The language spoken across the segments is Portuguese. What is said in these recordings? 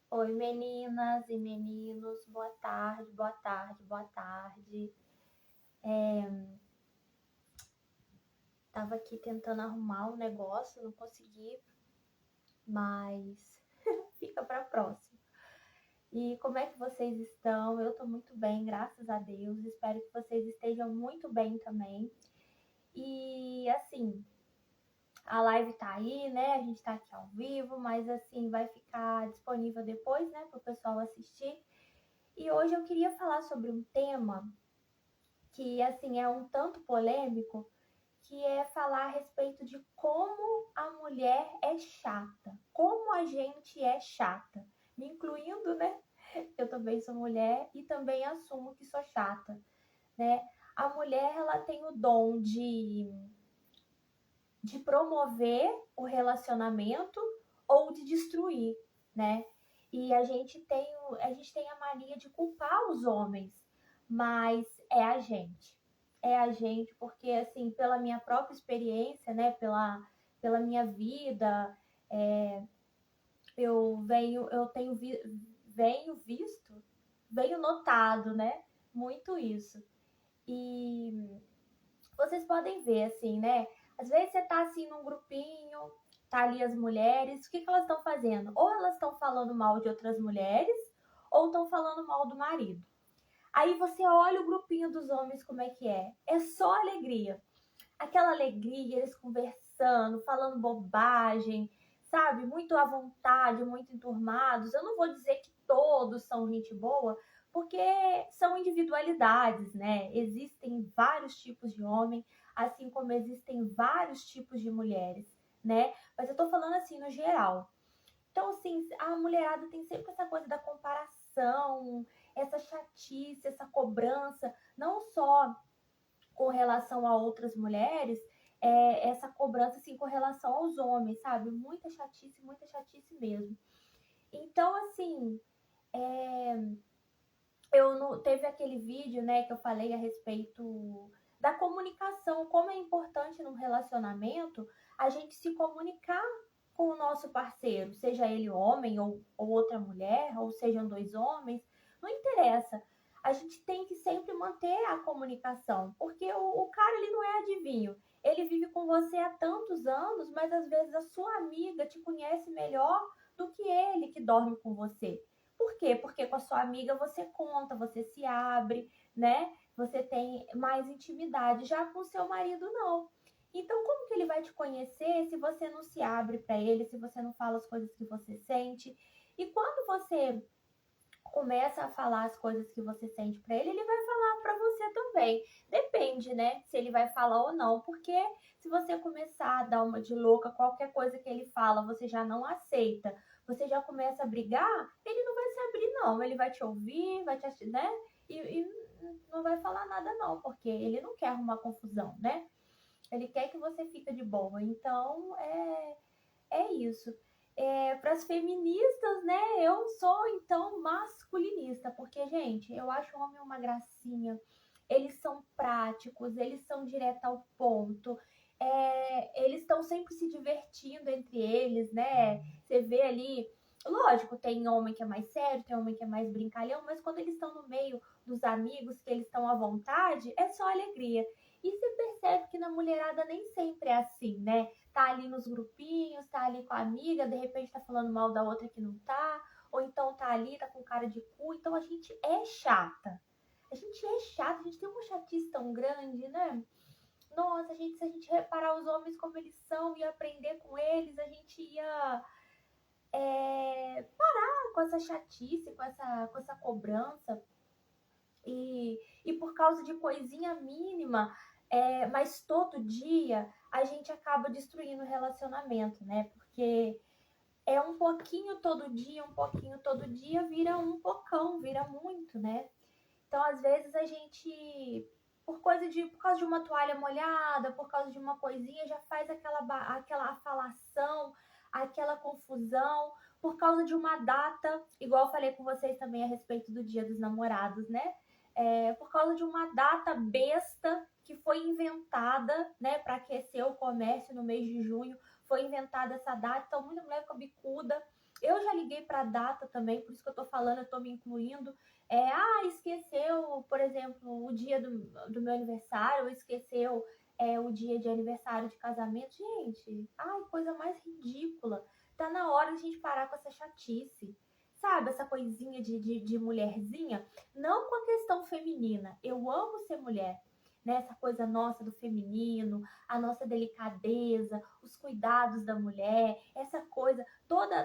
Oi, meninas e meninos, boa tarde, boa tarde, boa tarde. Tava aqui tentando arrumar um negócio, não consegui, mas fica para próxima. E como é que vocês estão? Eu tô muito bem, graças a Deus. Espero que vocês estejam muito bem também. E assim, a live tá aí, né? A gente tá aqui ao vivo, mas assim, vai ficar disponível depois, né, pro pessoal assistir. E hoje eu queria falar sobre um tema que assim é um tanto polêmico, que é falar a respeito de como a mulher é chata, como a gente é chata, me incluindo, né? Eu também sou mulher e também assumo que sou chata, né? A mulher ela tem o dom de promover o relacionamento ou de destruir, né? E a gente tem a mania de culpar os homens, mas é a gente porque assim pela minha própria experiência, né? Pela minha vida, é, eu tenho venho visto, venho notado, né? Muito isso. E vocês podem ver, assim, né? Às vezes você tá assim num grupinho, tá ali as mulheres, o que, que elas estão fazendo? Ou elas estão falando mal de outras mulheres, ou estão falando mal do marido. Aí você olha o grupinho dos homens como é que é. É só alegria. Aquela alegria, eles conversando, falando bobagem, sabe? Muito à vontade, muito enturmados. Eu não vou dizer que todos são gente boa, porque são individualidades, né? Existem vários tipos de homem, assim como existem vários tipos de mulheres, né? Mas eu tô falando assim no geral. Então, assim, a mulherada tem sempre essa coisa da comparação, essa chatice, essa cobrança, não só com relação a outras mulheres, essa cobrança assim com relação aos homens, sabe? Muita chatice mesmo. Então, assim, eu não, teve aquele vídeo, né, que eu falei a respeito da comunicação, como é importante num relacionamento a gente se comunicar com o nosso parceiro, seja ele homem ou outra mulher, ou sejam dois homens, não interessa. A gente tem que sempre manter a comunicação, porque o cara ele não é adivinho. Ele vive com você há tantos anos, mas às vezes a sua amiga te conhece melhor do que ele que dorme com você. Por quê? Porque com a sua amiga você conta, você se abre, né? Você tem mais intimidade. Já com o seu marido, não. Então, como que ele vai te conhecer se você não se abre para ele, se você não fala as coisas que você sente? E quando você começa a falar as coisas que você sente para ele, ele vai falar para você também. Depende, né? Se ele vai falar ou não, porque se você começar a dar uma de louca, qualquer coisa que ele fala, você já não aceita, você já começa a brigar, ele não vai se abrir, não. Ele vai te ouvir, vai te, né? E não vai falar nada, não, porque ele não quer arrumar confusão, né? Ele quer que você fique de boa. Então, é isso. Para as feministas, né? Eu sou então masculinista, porque, gente, eu acho o homem uma gracinha. Eles são práticos, eles são direto ao ponto. Eles estão sempre se divertindo entre eles, né? Você vê ali. Lógico, tem homem que é mais sério, tem homem que é mais brincalhão, mas quando eles estão no meio dos amigos, que eles estão à vontade, é só alegria. E você percebe que na mulherada nem sempre é assim, né? Tá ali nos grupinhos, tá ali com a amiga, de repente tá falando mal da outra que não tá, ou então tá ali, tá com cara de cu. Então a gente é chata. A gente é chata, a gente tem uma chatice tão grande, né? Nossa, se a gente reparar os homens como eles são e aprender com eles, a gente ia parar com essa chatice, com essa cobrança. E por causa de coisinha mínima, mas todo dia a gente acaba destruindo o relacionamento, né? Porque é um pouquinho todo dia vira um pocão, vira muito, né? Então, às vezes, a gente, por causa de uma toalha molhada, por causa de uma coisinha, já faz aquela falação, aquela confusão, por causa de uma data, igual eu falei com vocês também a respeito do Dia dos Namorados, né? Por causa de uma data besta que foi inventada, né, para aquecer o comércio no mês de junho, foi inventada essa data, então muita mulher ficou bicuda, Eu já liguei para a data também, por isso que eu tô falando, eu tô me incluindo. Esqueceu, por exemplo, o dia do meu aniversário, ou esqueceu o dia de aniversário de casamento. Gente, ai, coisa mais ridícula. Tá na hora de a gente parar com essa chatice. Sabe, essa coisinha de mulherzinha? Não com a questão feminina. Eu amo ser mulher, né? Essa coisa nossa do feminino, a nossa delicadeza, os cuidados da mulher, essa coisa, toda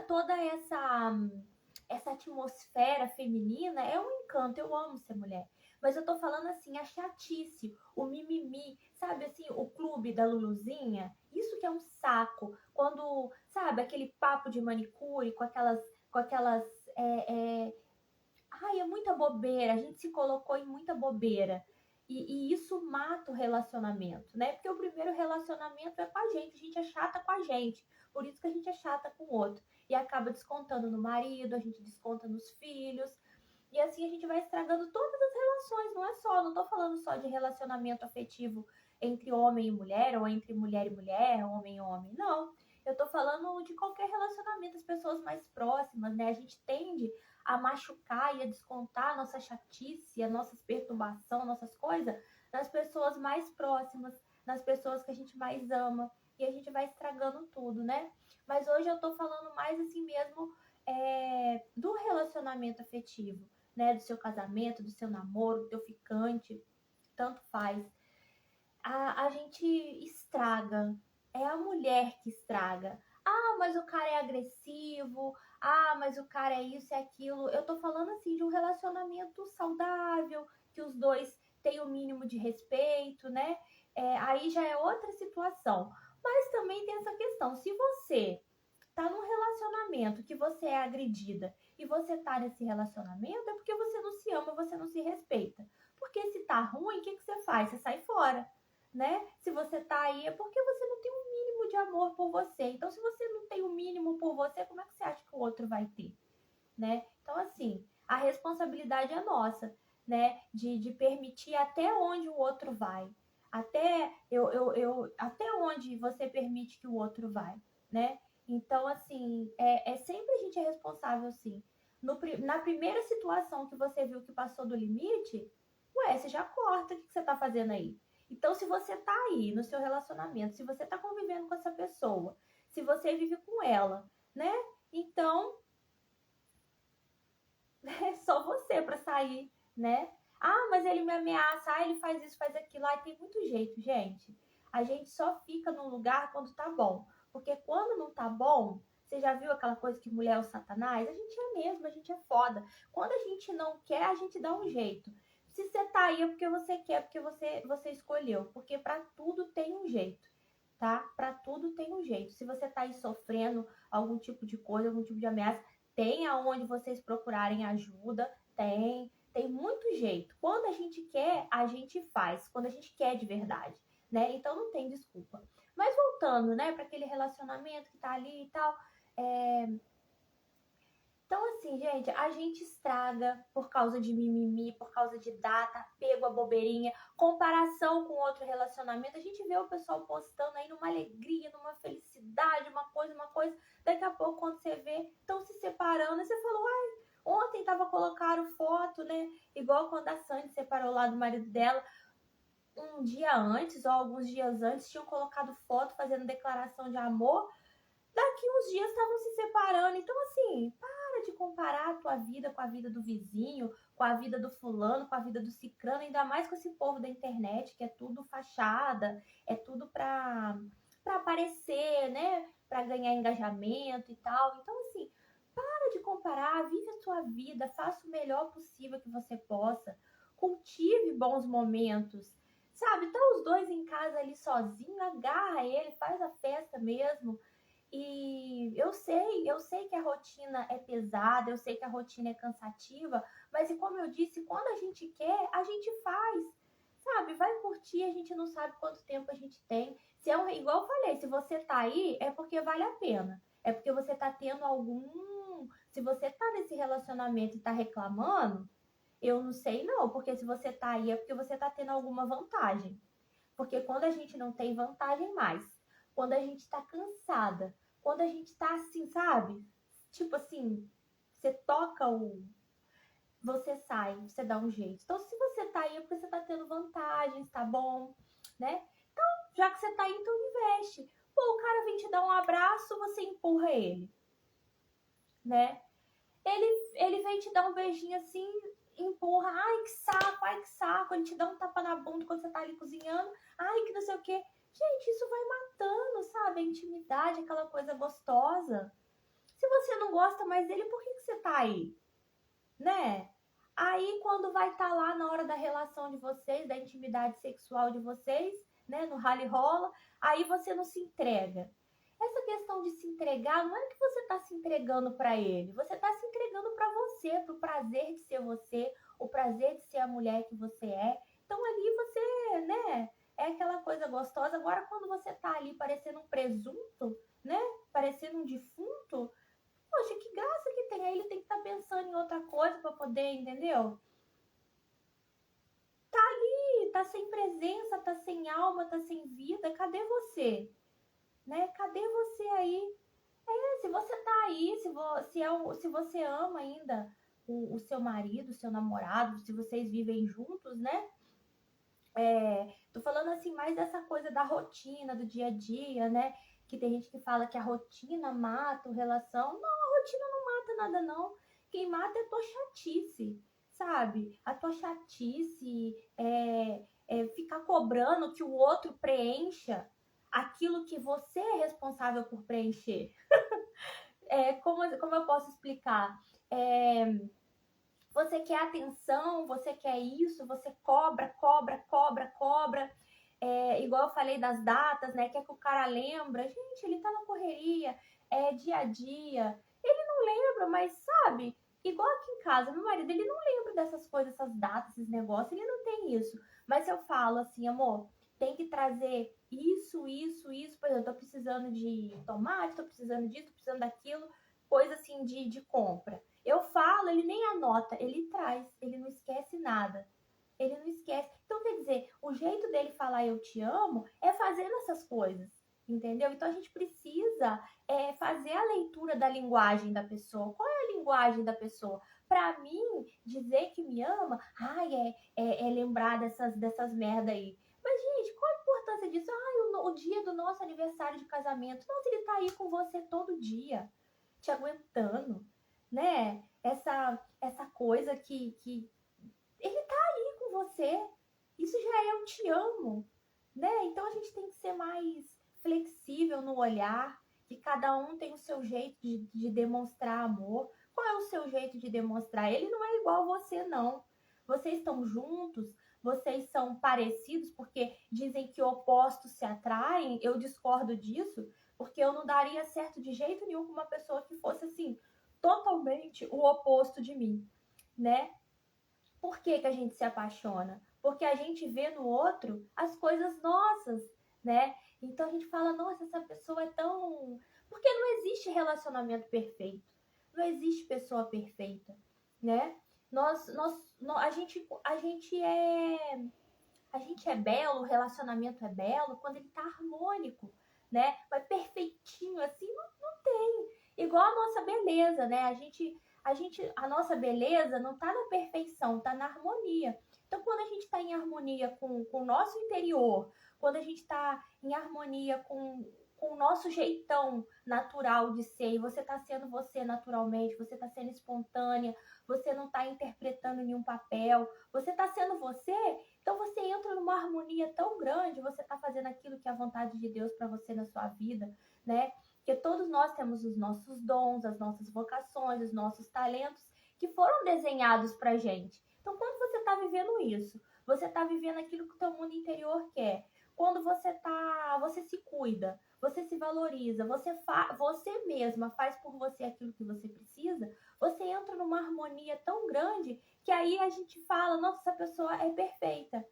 essa atmosfera feminina é um encanto. Eu amo ser mulher. Mas eu tô falando assim, a chatice, o mimimi, sabe assim, o clube da Luluzinha, isso que é um saco. Quando, sabe, aquele papo de manicure com aquelas é muita bobeira, a gente se colocou em muita bobeira. E isso mata o relacionamento, né? Porque o primeiro relacionamento é com a gente é chata com a gente. Por isso que a gente é chata com o outro. E acaba descontando no marido, a gente desconta nos filhos. E assim a gente vai estragando todas as relações, não tô falando só de relacionamento afetivo entre homem e mulher, ou entre mulher e mulher, homem e homem, não. Eu tô falando de qualquer relacionamento, as pessoas mais próximas, né? A gente tende a machucar e a descontar a nossa chatice, a nossa perturbação, nossas coisas, nas pessoas mais próximas, nas pessoas que a gente mais ama, e a gente vai estragando tudo, né? Mas hoje eu tô falando mais assim mesmo do relacionamento afetivo, né? Do seu casamento, do seu namoro, do teu ficante, tanto faz. A gente estraga, é a mulher que estraga. Ah, mas o cara é agressivo. Ah, mas o cara é isso e aquilo. Eu tô falando assim de um relacionamento saudável, que os dois têm o mínimo de respeito, né? Aí já é outra situação. Mas também tem essa questão: se você tá num relacionamento que você é agredida e você tá nesse relacionamento, é porque você não se ama, você não se respeita. Porque se tá ruim, o que você faz? Você sai fora, né? Se você tá aí, é porque você não tem um mínimo de amor por você. Então, se você não tem o um mínimo por você, como é que você acha que o outro vai ter, né? Então, assim, a responsabilidade é nossa, né? De permitir até onde o outro vai. Até onde você permite que o outro vai, né? Então, assim, sempre a gente é responsável, sim. Na primeira situação que você viu que passou do limite, você já corta. O que você tá fazendo aí? Então, se você tá aí no seu relacionamento, se você tá convivendo com essa pessoa, se você vive com ela, né? Então, é só você para sair, né? Ah, mas ele me ameaça, ele faz isso, faz aquilo. Tem muito jeito, gente. A gente só fica num lugar quando tá bom. Porque quando não tá bom, você já viu aquela coisa que mulher é o satanás? A gente é mesmo, a gente é foda. Quando a gente não quer, a gente dá um jeito. Se você tá aí é porque você quer, porque você escolheu. Porque para tudo tem um jeito, tá? Para tudo tem um jeito. Se você tá aí sofrendo algum tipo de coisa, algum tipo de ameaça, tem aonde vocês procurarem ajuda, tem muito jeito. Quando a gente quer, a gente faz. Quando a gente quer de verdade, né? Então não tem desculpa. Mas voltando, né, para aquele relacionamento que tá ali e tal, então, assim, gente, a gente estraga por causa de mimimi, por causa de data, apego a bobeirinha, comparação com outro relacionamento. A gente vê o pessoal postando aí numa alegria, numa felicidade, uma coisa. Daqui a pouco, quando você vê, estão se separando, e você falou, ontem colocaram foto, né? Igual quando a Sandy separou lá do marido dela. Um dia antes, ou alguns dias antes, tinham colocado foto fazendo declaração de amor. Daqui uns dias estavam se separando. Então, assim, para de comparar a tua vida com a vida do vizinho, com a vida do fulano, com a vida do cicrano, ainda mais com esse povo da internet, que é tudo fachada, é tudo pra aparecer, né? Pra ganhar engajamento e tal. Então, assim, para de comparar, vive a sua vida, faça o melhor possível que você possa, cultive bons momentos, sabe? Tá os dois em casa ali sozinho, agarra ele, faz a festa mesmo. E eu sei que a rotina é pesada, eu sei que a rotina é cansativa, mas e como eu disse, quando a gente quer, a gente faz, sabe? Vai curtir, a gente não sabe quanto tempo a gente tem. Se é igual eu falei, se você tá aí, é porque vale a pena. É porque você tá tendo algum. Se você tá nesse relacionamento e tá reclamando, eu não sei não, porque se você tá aí é porque você tá tendo alguma vantagem. Porque quando a gente não tem vantagem mais, quando a gente tá cansada, quando a gente tá assim, sabe? tipo assim, você toca você sai, você dá um jeito. Então, se você tá aí é porque você tá tendo vantagens, tá bom, né? Então, já que você tá aí, então investe. Pô, o cara vem te dar um abraço, você empurra ele, né? Ele vem te dar um beijinho assim, empurra, ai que saco, ai que saco. Ele te dá um tapa na bunda quando você tá ali cozinhando, ai que não sei o quê. Gente, isso vai matando, sabe? A intimidade, aquela coisa gostosa. Se você não gosta mais dele, por que você tá aí? Né? Aí, quando vai estar lá na hora da relação de vocês, da intimidade sexual de vocês, né, no rally rola, aí você não se entrega. Essa questão de se entregar, não é que você está se entregando para ele, você está se entregando para você, para o prazer de ser você, o prazer de ser a mulher que você é. Então, ali você, né, é aquela coisa gostosa. Agora, quando você está ali parecendo um presunto, né, parecendo um defunto, poxa, que graça que tem. Aí ele tem que estar pensando em outra coisa para poder, entendeu? Tá ali, tá sem presença, tá sem alma, tá sem vida. Cadê você? Né? Cadê você aí? Se você tá aí, se você ama ainda o seu marido, o seu namorado, se vocês vivem juntos, né? Tô falando assim mais dessa coisa da rotina, do dia a dia, né? Que tem gente que fala que a rotina mata a relação. Não, a rotina não mata nada, não. Quem mata é a tua chatice, sabe? A tua chatice é ficar cobrando que o outro preencha aquilo que você é responsável por preencher. Como eu posso explicar? Você quer atenção, você quer isso, você cobra, cobra, cobra, cobra. Igual eu falei das datas, né? Quer que o cara lembra. Gente, ele tá na correria, é dia a dia. Ele não lembra, mas sabe? Igual aqui em casa, meu marido, ele não lembra dessas coisas, essas datas, esses negócios, ele não tem isso. Mas eu falo assim, amor, tem que trazer isso, isso, isso. Por exemplo, tô precisando de tomate, tô precisando disso, tô precisando daquilo. Coisa assim de compra. Eu falo, ele nem anota, ele traz, ele não esquece nada. Ele não esquece. Então, quer dizer, o jeito dele falar eu te amo é fazendo essas coisas, entendeu? Então, a gente precisa fazer a leitura da linguagem da pessoa. Qual é a linguagem da pessoa? Para mim, dizer que me ama, é lembrar dessas merda aí. Mas, gente, qual a importância disso? O dia do nosso aniversário de casamento. Nossa, ele tá aí com você todo dia, te aguentando, né? Essa coisa que ele tá aí com você. Isso já é eu te amo, né? Então a gente tem que ser mais flexível no olhar, que cada um tem o seu jeito de demonstrar amor. Qual é o seu jeito de demonstrar? Ele não é igual a você, não. Vocês estão juntos, vocês são parecidos, porque dizem que opostos se atraem. Eu discordo disso, porque eu não daria certo de jeito nenhum com uma pessoa que fosse assim, totalmente o oposto de mim, né? Por que que a gente se apaixona? Porque a gente vê no outro as coisas nossas, né? Então a gente fala, nossa, essa pessoa é tão... Porque não existe relacionamento perfeito. Não existe pessoa perfeita, né? A gente é belo, o relacionamento é belo quando ele tá harmônico, né? Mas perfeitinho assim, não tem. Igual a nossa beleza, né? A nossa beleza não tá na perfeição, tá na harmonia. Então, quando a gente está em harmonia com o nosso interior, quando a gente está em harmonia com o nosso jeitão natural de ser, e você está sendo você naturalmente, você está sendo espontânea, você não está interpretando nenhum papel, você está sendo você, então você entra numa harmonia tão grande, você está fazendo aquilo que é a vontade de Deus para você na sua vida, né? Porque todos nós temos os nossos dons, as nossas vocações, os nossos talentos que foram desenhados pra gente. Então, quando você está vivendo isso, você está vivendo aquilo que o teu mundo interior quer. Quando você se cuida, você se valoriza, você mesma faz por você aquilo que você precisa, você entra numa harmonia tão grande que aí a gente fala, nossa, essa pessoa é perfeita.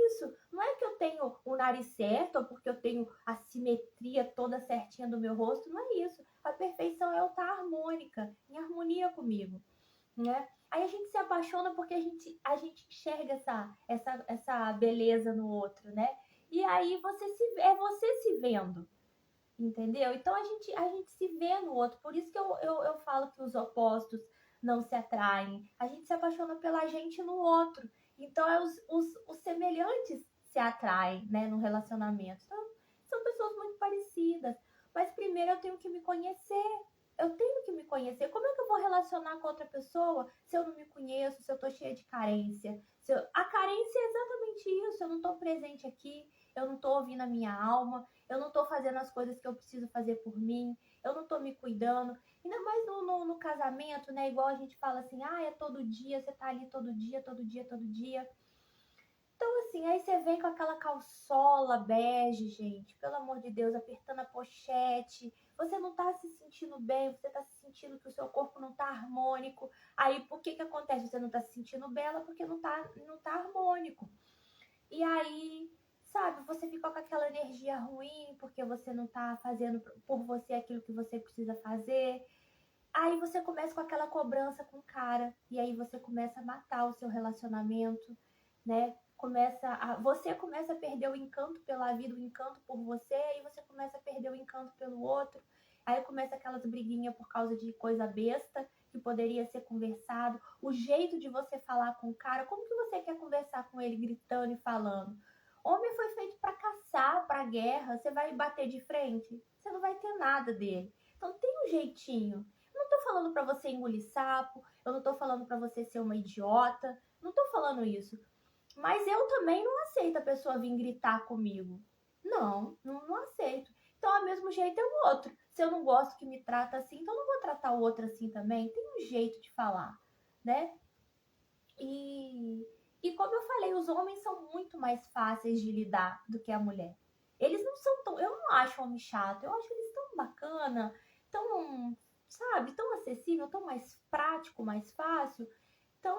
Isso, não é que eu tenho o nariz certo ou porque eu tenho a simetria toda certinha do meu rosto, não é isso. A perfeição é eu estar harmônica, em harmonia comigo, né? Aí a gente se apaixona porque a gente enxerga essa beleza no outro, né? E aí é você se vendo. entendeu? Então a gente se vê no outro, por isso que eu falo que os opostos não se atraem, a gente se apaixona pela gente no outro, então os semelhantes se atraem, né, no relacionamento. Então, são pessoas muito parecidas, mas primeiro eu tenho que me conhecer. Eu tenho que me conhecer. Como é que eu vou relacionar com outra pessoa se eu não me conheço, se eu tô cheia de carência? A carência é exatamente isso. Eu não tô presente aqui, eu não tô ouvindo a minha alma, eu não tô fazendo as coisas que eu preciso fazer por mim, eu não tô me cuidando. Ainda mais no casamento, né? Igual a gente fala assim, ah, é todo dia, você tá ali todo dia, todo dia, todo dia. Então, assim, aí você vem com aquela calçola bege, gente, pelo amor de Deus, apertando a pochete, você não tá se sentindo bem, você tá se sentindo que o seu corpo não tá harmônico. Aí, por que que acontece? Você não tá se sentindo bela porque não tá harmônico. E aí, sabe, você fica com aquela energia ruim porque você não tá fazendo por você aquilo que você precisa fazer. Aí você começa com aquela cobrança com o cara, e aí você começa a matar o seu relacionamento, né? Você começa a perder o encanto pela vida, o encanto por você, aí você começa a perder o encanto pelo outro. Aí começa aquelas briguinhas por causa de coisa besta que poderia ser conversado, o jeito de você falar com o cara, como que você quer conversar com ele gritando e falando? Homem foi feito para caçar, para guerra, você vai bater de frente? Você não vai ter nada dele. Então tem um jeitinho. Eu não tô falando para você engolir sapo, eu não tô falando para você ser uma idiota, não tô falando isso. Mas eu também não aceito a pessoa vir gritar comigo. Não aceito. Então, ao mesmo jeito é o outro. Se eu não gosto que me trata assim, então eu não vou tratar o outro assim também. Tem um jeito de falar, né? E, e como eu falei, os homens são muito mais fáceis de lidar do que a mulher. Eles não são tão. Eu não acho homem chato, eu acho eles tão bacana, tão, sabe, tão acessível, tão mais prático, mais fácil. Então,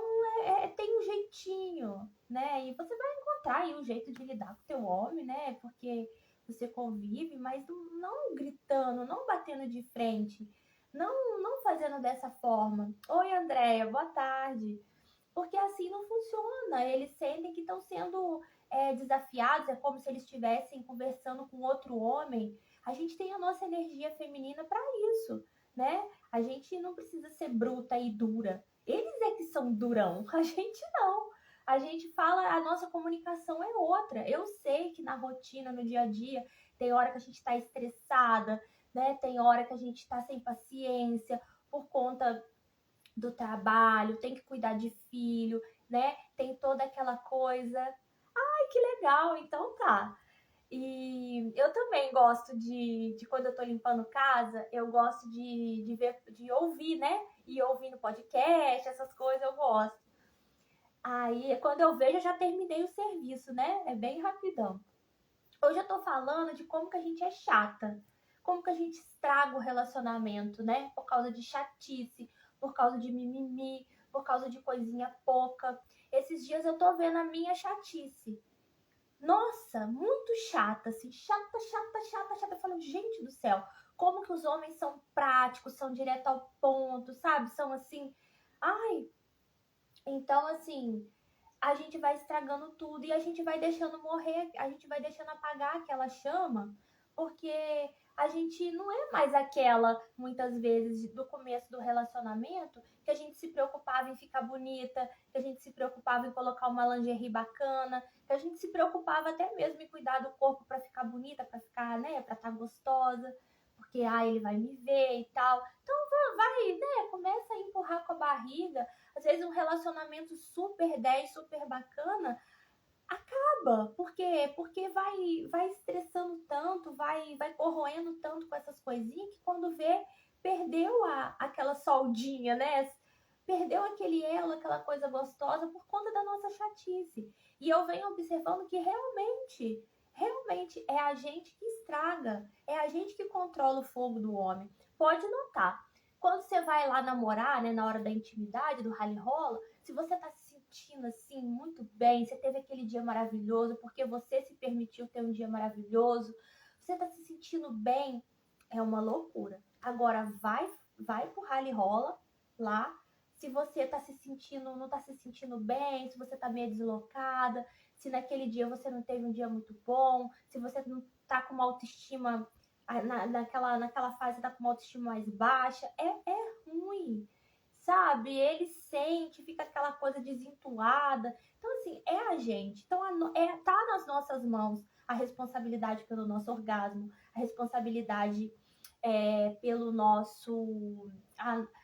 tem um jeitinho, né? E você vai encontrar aí um jeito de lidar com o teu homem, né? Porque você convive, mas não gritando, não batendo de frente, não fazendo dessa forma. Oi, Andréia, boa tarde. Porque assim não funciona. Eles sentem que estão sendo desafiados, é como se eles estivessem conversando com outro homem. A gente tem a nossa energia feminina para isso, né? A gente não precisa ser bruta e dura. Eles é que são durão, a gente não. A gente fala, a nossa comunicação é outra. Eu sei que na rotina, no dia a dia, tem hora que a gente está estressada, né? Tem hora que a gente está sem paciência por conta do trabalho, tem que cuidar de filho, né? Tem toda aquela coisa. Ai, que legal, então tá. E eu também gosto de quando eu tô limpando casa, eu gosto de ver, de ouvir, né? E ouvindo podcast, essas coisas eu gosto. Aí, quando eu vejo, eu já terminei o serviço, né? É bem rapidão. Hoje eu tô falando de como que a gente é chata, como que a gente estraga o relacionamento, né? Por causa de chatice, por causa de mimimi, por causa de coisinha pouca. Esses dias eu tô vendo a minha chatice. Nossa, muito chata, assim, chata, chata, chata, chata. Eu falo, gente do céu, como que os homens são práticos, são direto ao ponto, sabe? São assim, ai, então assim, a gente vai estragando tudo e a gente vai deixando morrer, a gente vai deixando apagar aquela chama, porque a gente não é mais aquela, muitas vezes, do começo do relacionamento, que a gente se preocupava em ficar bonita, que a gente se preocupava em colocar uma lingerie bacana, que a gente se preocupava até mesmo em cuidar do corpo para ficar bonita, para ficar, né, para estar gostosa, porque ele vai me ver e tal. Então vai, né, começa a empurrar com a barriga. Às vezes um relacionamento super 10, super bacana, acaba. Por quê? Porque vai estressando tanto, vai corroendo tanto com essas coisinhas que quando vê, perdeu aquela soldinha, né? Perdeu aquele elo, aquela coisa gostosa por conta da nossa chatice. E eu venho observando que realmente é a gente que estraga, é a gente que controla o fogo do homem. Pode notar, quando você vai lá namorar, né, na hora da intimidade, do rally rola, se você tá se sentindo assim muito bem, você teve aquele dia maravilhoso, porque você se permitiu ter um dia maravilhoso, você tá se sentindo bem, é uma loucura. Agora vai pro rally rola lá, se você tá se sentindo, não tá se sentindo bem, se você tá meio deslocada, se naquele dia você não teve um dia muito bom, se você não tá com uma autoestima naquela fase tá com uma autoestima mais baixa, é ruim, sabe? Ele sente, fica aquela coisa desentuada. Então, assim, é a gente. Então, tá nas nossas mãos a responsabilidade pelo nosso orgasmo, a responsabilidade pelo nosso...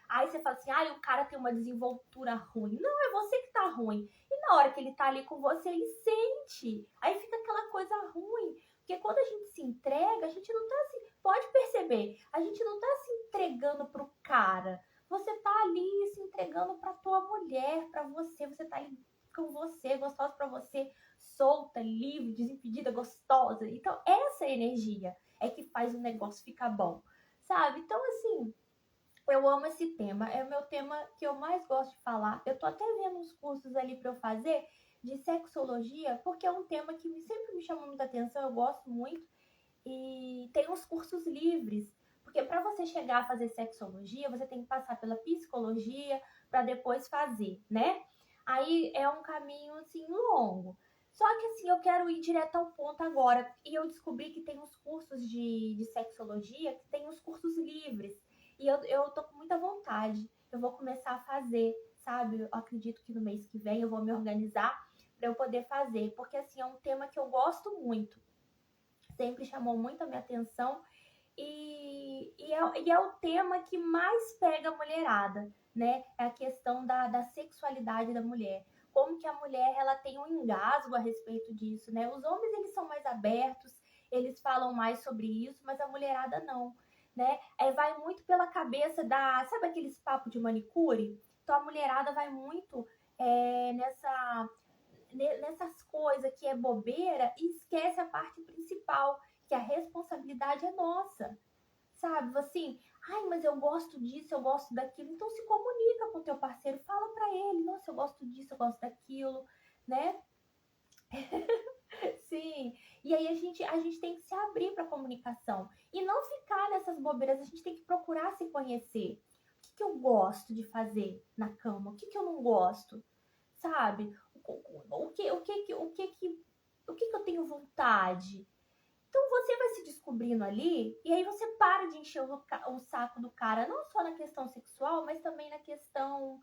Aí você fala assim, o cara tem uma desenvoltura ruim. Não, é você que tá ruim. E na hora que ele tá ali com você, ele sente. Aí fica aquela coisa ruim. Porque quando a gente se entrega, a gente não tá assim... Pode perceber, a gente não tá se entregando pro cara. Você tá ali se entregando pra tua mulher, pra você. Você tá ali com você, gostosa pra você, solta, livre, desimpedida, gostosa. Então, essa energia é que faz o negócio ficar bom, sabe? Então, assim, eu amo esse tema. É o meu tema que eu mais gosto de falar. Eu tô até vendo uns cursos ali pra eu fazer de sexologia, porque é um tema que sempre me chamou muita atenção, eu gosto muito. E tem uns cursos livres, porque para você chegar a fazer sexologia, você tem que passar pela psicologia para depois fazer, né? Aí é um caminho assim longo. Só que assim, eu quero ir direto ao ponto agora. E eu descobri que tem uns cursos de sexologia, que tem uns cursos livres. E eu tô com muita vontade. Eu vou começar a fazer, sabe? Eu acredito que no mês que vem eu vou me organizar para eu poder fazer. Porque assim, é um tema que eu gosto muito. Sempre chamou muito a minha atenção. E é o tema que mais pega a mulherada, né? É a questão da sexualidade da mulher. Como que a mulher ela tem um engasgo a respeito disso, né? Os homens eles são mais abertos, eles falam mais sobre isso, mas a mulherada não, né? Vai muito pela cabeça sabe aqueles papos de manicure? Então a mulherada vai muito nessas coisas que é bobeira e esquece a parte principal, que a responsabilidade é nossa, sabe? Assim, mas eu gosto disso, eu gosto daquilo. Então se comunica com o teu parceiro, fala para ele, nossa, eu gosto disso, eu gosto daquilo, né? Sim. E aí a gente tem que se abrir para comunicação e não ficar nessas bobeiras. A gente tem que procurar se conhecer. O que eu gosto de fazer na cama? O que eu não gosto? Sabe? O que eu tenho vontade? Então você vai se descobrindo ali e aí você para de encher o saco do cara, não só na questão sexual, mas também na questão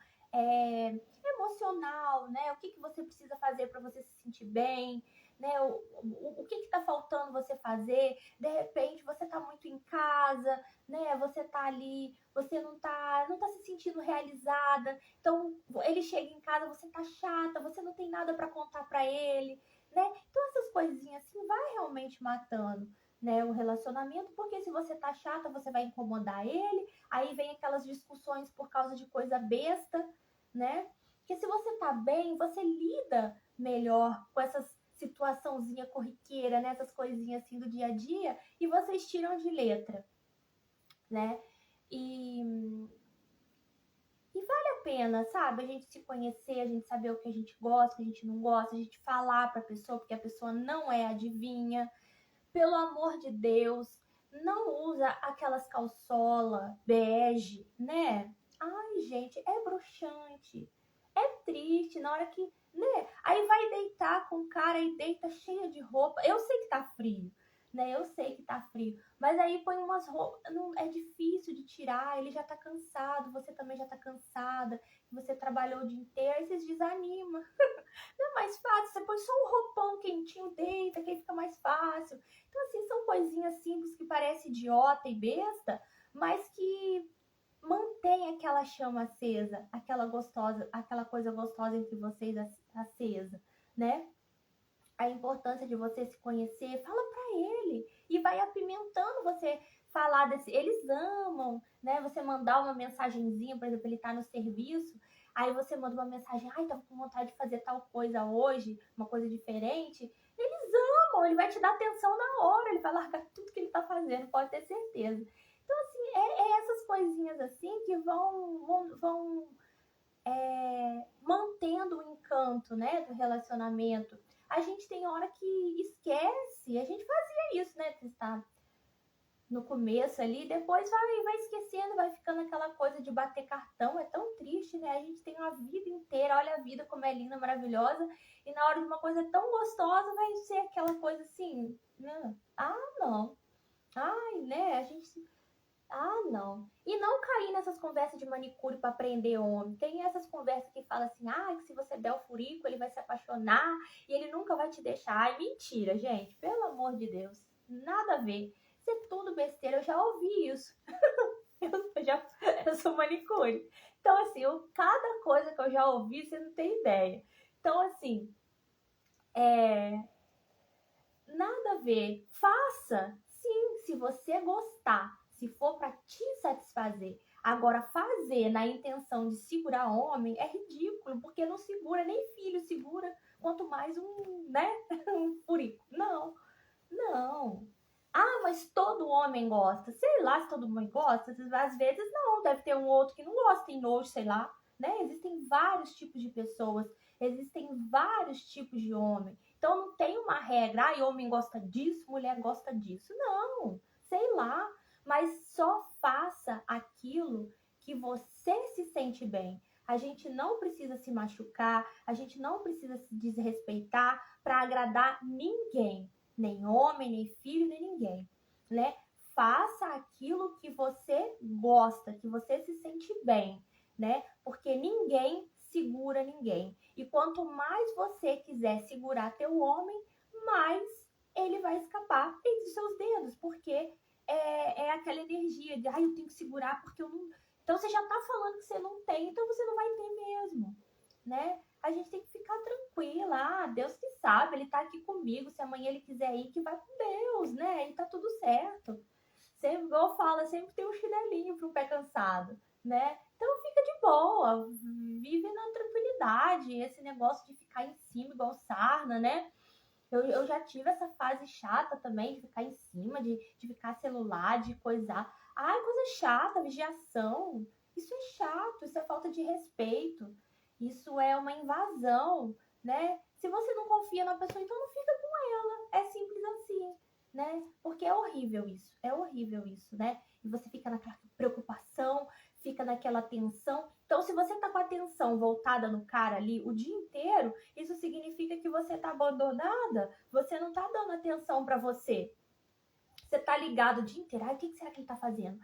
emocional, né? O que você precisa fazer para você se sentir bem, né? O que tá faltando você fazer? De repente você tá muito em casa, né? Você tá ali, você não tá se sentindo realizada. Então ele chega em casa, você tá chata, você não tem nada para contar para ele, né? Então essas coisinhas assim vai realmente matando, né, o relacionamento, porque se você tá chata, você vai incomodar ele, aí vem aquelas discussões por causa de coisa besta, né? Porque se você tá bem, você lida melhor com essas situaçãozinha corriqueira, né, essas coisinhas assim do dia a dia, e vocês tiram de letra, né? E vale a pena, sabe? A gente se conhecer, a gente saber o que a gente gosta, o que a gente não gosta, a gente falar pra pessoa, porque a pessoa não é adivinha. Pelo amor de Deus, não usa aquelas calçola bege, né? Ai, gente, é broxante. É triste na hora que, né? Aí vai deitar com o cara e deita cheia de roupa. Eu sei que tá frio, né? Eu sei que tá frio. Mas aí põe umas roupas. Não, é difícil de tirar, ele já tá cansado, você também já tá cansada, você trabalhou o dia inteiro, aí vocês desanimam. Não é mais fácil, você põe só um roupão quentinho, deita, que aí fica mais fácil. Então, assim, são coisinhas simples que parecem idiota e besta, mas que mantém aquela chama acesa, aquela coisa gostosa entre vocês acesa, né? A importância de você se conhecer, fala pra ele e vai apimentando você falar desse, eles amam, né? Você mandar uma mensagenzinha, por exemplo, ele tá no serviço, aí você manda uma mensagem, tava com vontade de fazer tal coisa hoje, uma coisa diferente. Eles amam, ele vai te dar atenção na hora, ele vai largar tudo que ele tá fazendo, pode ter certeza. Então, assim, é essas coisinhas assim que vão mantendo o encanto, né, do relacionamento. A gente tem hora que esquece, a gente fazia isso, né, Tristan? No começo ali, depois vai esquecendo, vai ficando aquela coisa de bater cartão, é tão triste, né? A gente tem uma vida inteira, olha a vida como é linda, maravilhosa, e na hora de uma coisa tão gostosa vai ser aquela coisa assim, né? Não. Ai, né? A gente. Ah, não. E não cair nessas conversas de manicure para prender homem. Tem essas conversas que falam assim, que se você der o furico, ele vai se apaixonar e ele nunca vai te deixar. Ai, mentira, gente. Pelo amor de Deus. Nada a ver. Isso é tudo besteira. Eu já ouvi isso. Eu sou manicure. Então, assim, cada coisa que eu já ouvi, você não tem ideia. Então, assim, nada a ver. Faça, sim, se você gostar, se for para te satisfazer. Agora, fazer na intenção de segurar homem é ridículo, porque não segura nem filho, segura quanto mais né, um furico. Não, não. Mas todo homem gosta. Sei lá se todo homem gosta. Às vezes não. Deve ter um outro que não gosta, tem nojo, sei lá. Né? Existem vários tipos de pessoas. Existem vários tipos de homem. Então não tem uma regra. Homem gosta disso, mulher gosta disso. Não. Sei lá. Mas só faça aquilo que você se sente bem. A gente não precisa se machucar. A gente não precisa se desrespeitar para agradar ninguém. Nem homem, nem filho, nem ninguém, né? Faça aquilo que você gosta, que você se sente bem, né? Porque ninguém segura ninguém. E quanto mais você quiser segurar teu homem, mais ele vai escapar entre seus dedos, porque é aquela energia de, eu tenho que segurar porque eu não. Então você já tá falando que você não tem, então você não vai ter mesmo, né? A gente tem que ficar tranquila. Deus que sabe, ele tá aqui comigo. Se amanhã ele quiser ir, que vai com Deus, né? E tá tudo certo. Sempre, igual fala, sempre tem um chinelinho pro pé cansado, né? Então fica de boa, vive na tranquilidade. Esse negócio de ficar em cima igual sarna, né? Eu já tive essa fase chata também, de ficar em cima, de ficar celular, de coisar. Coisa chata, vigiação. Isso é chato, isso é falta de respeito. Isso é uma invasão, né? Se você não confia na pessoa, então não fica com ela. É simples assim, né? Porque é horrível isso, né? E você fica naquela preocupação, fica naquela tensão. Então, se você tá com a atenção voltada no cara ali o dia inteiro, isso significa que você tá abandonada, você não tá dando atenção para você. Você tá ligado o dia inteiro. O que será que ele tá fazendo?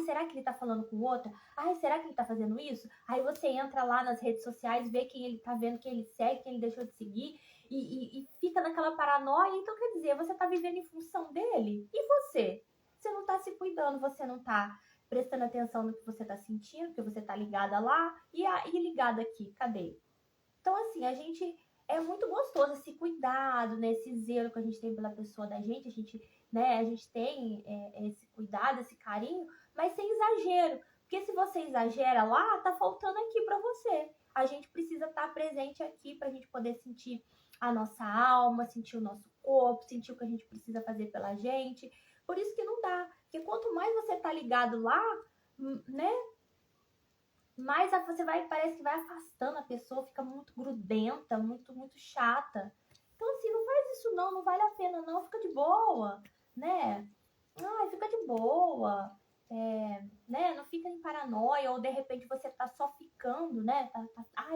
Será que ele tá falando com outra? Será que ele tá fazendo isso? Aí você entra lá nas redes sociais, vê quem ele tá vendo, quem ele segue, quem ele deixou de seguir, e fica naquela paranoia. Então, quer dizer, você tá vivendo em função dele? E você? Você não tá se cuidando, você não tá prestando atenção no que você tá sentindo, porque você tá ligada lá e ligada aqui. Cadê? Então, assim, a gente é muito gostoso esse cuidado, né? Esse zelo que a gente tem pela pessoa da gente, a gente tem esse cuidado, esse carinho, mas sem exagero. Porque se você exagera lá, tá faltando aqui para você. A gente precisa estar presente aqui para a gente poder sentir a nossa alma, sentir o nosso corpo, sentir o que a gente precisa fazer pela gente. Por isso que não dá. Porque quanto mais você tá ligado lá, né? Mas você parece que vai afastando a pessoa, fica muito grudenta, muito, muito chata. Então, assim, não faz isso não vale a pena não, fica de boa, né? Fica de boa, né? Não fica em paranoia, ou de repente você tá só ficando, né?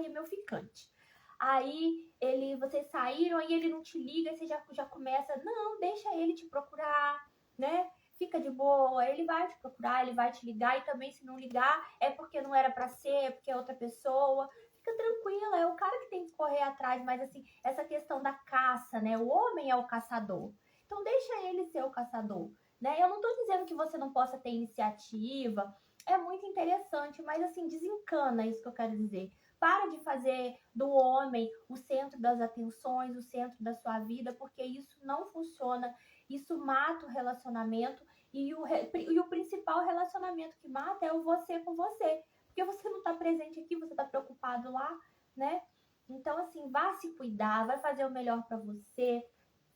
É meu ficante. Aí vocês saíram, aí ele não te liga, aí você já começa, não, deixa ele te procurar, né? Fica de boa, ele vai te procurar, ele vai te ligar, e também se não ligar é porque não era para ser, é porque é outra pessoa. Fica tranquila, é o cara que tem que correr atrás, mas assim, essa questão da caça, né? O homem é o caçador. Então deixa ele ser o caçador, né? Eu não tô dizendo que você não possa ter iniciativa, é muito interessante, mas assim, desencana, isso que eu quero dizer. Para de fazer do homem o centro das atenções, o centro da sua vida, porque isso não funciona, isso mata o relacionamento. E o principal relacionamento que mata é o você com você. Porque você não tá presente aqui, você tá preocupado lá, né? Então, assim, vá se cuidar, vai fazer o melhor para você.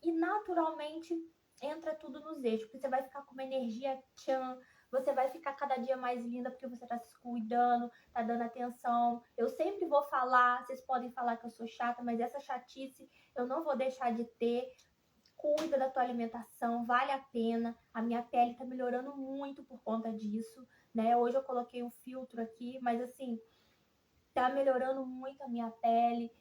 E naturalmente entra tudo nos eixos. Porque você vai ficar com uma energia tchan, você vai ficar cada dia mais linda porque você tá se cuidando, tá dando atenção. Eu sempre vou falar, vocês podem falar que eu sou chata, mas essa chatice eu não vou deixar de ter. Cuida da tua alimentação, vale a pena. A minha pele tá melhorando muito por conta disso, né? Hoje eu coloquei um filtro aqui, mas assim, tá melhorando muito a minha pele.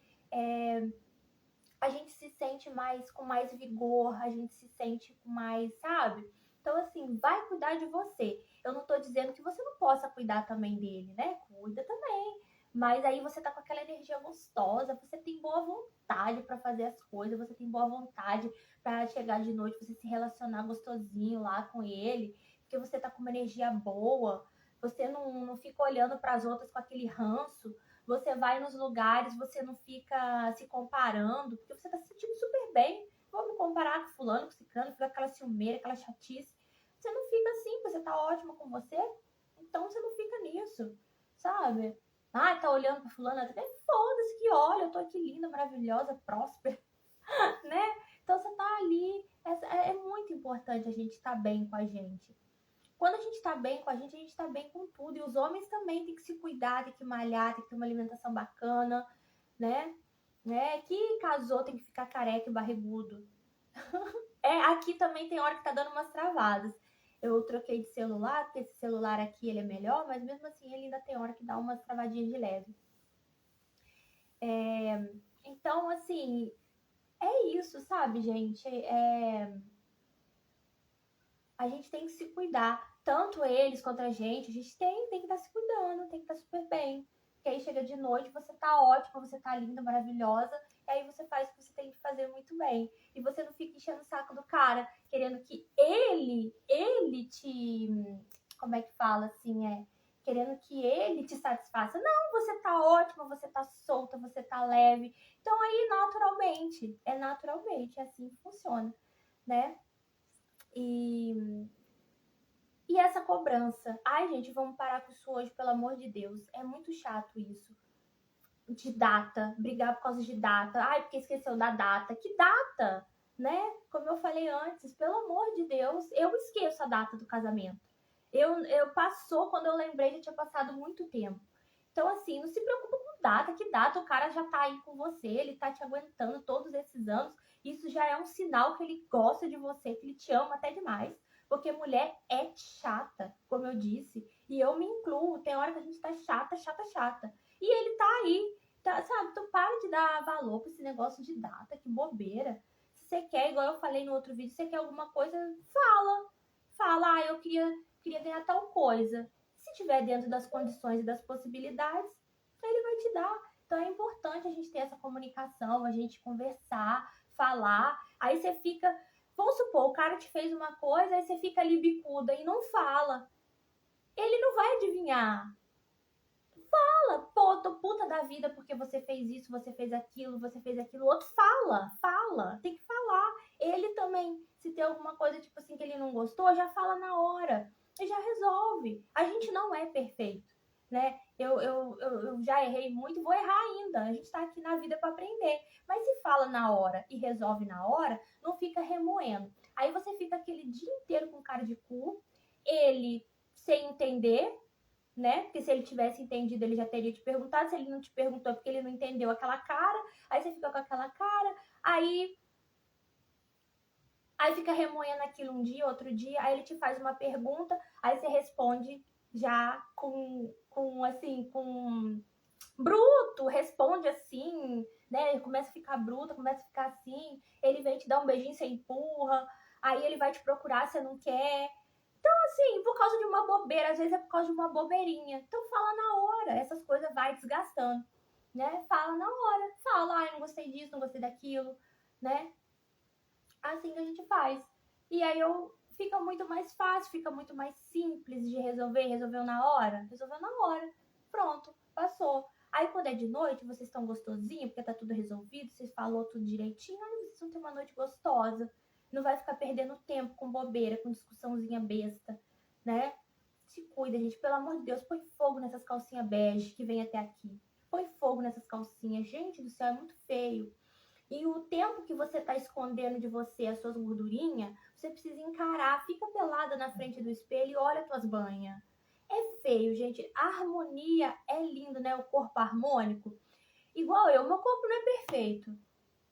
A gente se sente com mais vigor, a gente se sente com mais, sabe? Então, assim, vai cuidar de você. Eu não tô dizendo que você não possa cuidar também dele, né? Cuida também. Mas aí você tá com aquela energia gostosa, você tem boa vontade para fazer as coisas, você tem boa vontade para chegar de noite, você se relacionar gostosinho lá com ele, porque você tá com uma energia boa, você não fica olhando para as outras com aquele ranço, você vai nos lugares, você não fica se comparando, porque você tá se sentindo super bem. Vou me comparar com fulano, com ciclano, fica aquela ciumeira, aquela chatice. Você não fica assim, você tá ótima com você, então você não fica nisso, sabe? Ah, tá olhando pra fulano, até foda-se que olha, eu tô aqui linda, maravilhosa, próspera, né? Então você tá ali, é muito importante a gente estar bem com a gente. Quando a gente tá bem com a gente tá bem com tudo. E os homens também têm que se cuidar, tem que malhar, tem que ter uma alimentação bacana, né? Que casou tem que ficar careca e barrigudo. Aqui também tem hora que tá dando umas travadas. Eu troquei de celular, porque esse celular aqui ele é melhor, mas mesmo assim ele ainda tem hora que dá umas travadinhas de leve. Então, assim, é isso, sabe, gente? A gente tem que se cuidar. Tanto eles quanto a gente tem que estar se cuidando, tem que estar super bem. Porque aí chega de noite, você tá ótima, você tá linda, maravilhosa, e aí você faz o que você tem que fazer muito bem. E você não fica enchendo o saco do cara, querendo que ele te. Como é que fala assim? Querendo que ele te satisfaça. Não, você tá ótima, você tá solta, você tá leve. Então aí, naturalmente, é assim que funciona, né? E essa cobrança. Ai, gente, vamos parar com isso hoje, pelo amor de Deus. É muito chato isso. De data, brigar por causa de data. Ai, porque esqueceu da data. Que data? Né? Como eu falei antes, pelo amor de Deus, eu esqueço a data do casamento. Eu passou, quando eu lembrei, já tinha passado muito tempo. Então, assim, não se preocupa com data. Que data? O cara já tá aí com você, ele tá te aguentando todos esses anos. Isso já é um sinal que ele gosta de você, que ele te ama até demais. Porque mulher é chata, como eu disse. E eu me incluo. Tem hora que a gente tá chata. E ele tá aí. Tá, sabe? Então para de dar valor pra esse negócio de data. Que bobeira. Se você quer, igual eu falei no outro vídeo, se você quer alguma coisa, fala. Fala, eu queria ganhar tal coisa. Se tiver dentro das condições e das possibilidades, ele vai te dar. Então é importante a gente ter essa comunicação, a gente conversar, falar. Aí você fica, vamos supor, o cara te fez uma coisa, aí você fica ali bicuda e não fala. Ele não vai adivinhar. Fala, pô, tô puta da vida porque você fez isso, você fez aquilo. O outro fala, tem que falar. Ele também, se tem alguma coisa tipo assim que ele não gostou, já fala na hora e já resolve. A gente não é perfeito, né? Eu já errei muito e vou errar ainda. A gente tá aqui na vida para aprender. Mas se fala na hora e resolve na hora, não fica remoendo. Aí você fica aquele dia inteiro com cara de cu, ele sem entender, né? Porque se ele tivesse entendido, ele já teria te perguntado. Se ele não te perguntou, é porque ele não entendeu aquela cara. Aí você fica com aquela cara. Aí fica remoendo aquilo um dia, outro dia. Aí ele te faz uma pergunta. Aí você responde já com bruto. Responde assim, né? Ele começa a ficar bruto, começa a ficar assim. Ele vem te dar um beijinho, você empurra. Aí ele vai te procurar, você não quer. Assim, por causa de uma bobeira, às vezes é por causa de uma bobeirinha. Então fala na hora, essas coisas vai desgastando, né? Fala na hora, fala, ai, não gostei disso, não gostei daquilo, né? Assim que a gente faz. E aí fica muito mais fácil, fica muito mais simples de resolveu na hora, pronto, passou. Aí quando é de noite, vocês estão gostosinhos, porque tá tudo resolvido, vocês falou tudo direitinho, aí vocês vão ter uma noite gostosa. Não vai ficar perdendo tempo com bobeira, com discussãozinha besta, né? Se cuida, gente, pelo amor de Deus, põe fogo nessas calcinhas bege que vem até aqui. Põe fogo nessas calcinhas, gente do céu, é muito feio. E o tempo que você tá escondendo de você as suas gordurinhas, você precisa encarar, fica pelada na frente do espelho e olha as tuas banhas. É feio, gente. A harmonia é lindo, né? O corpo harmônico. Igual eu, meu corpo não é perfeito,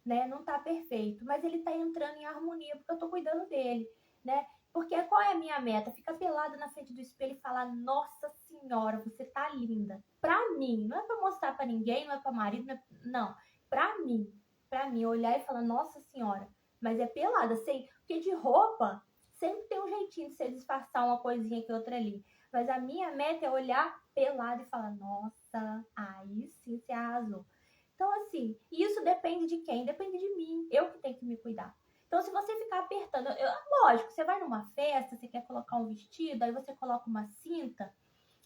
né? Não tá perfeito, mas ele tá entrando em harmonia porque eu tô cuidando dele, né? Porque qual é a minha meta? Ficar pelada na frente do espelho e falar: Nossa Senhora, você tá linda. Pra mim, não é pra mostrar pra ninguém, não é pra marido, não. Pra mim, olhar e falar: Nossa Senhora, mas é pelada, sem, porque de roupa sempre tem um jeitinho de você disfarçar uma coisinha aqui, outra ali. Mas a minha meta é olhar pelado e falar, nossa, aí sim você arrasou. Então, assim, isso depende de quem? Depende de mim. Eu que tenho que me cuidar. Então, se você ficar apertando, lógico, você vai numa festa, você quer colocar um vestido, aí você coloca uma cinta,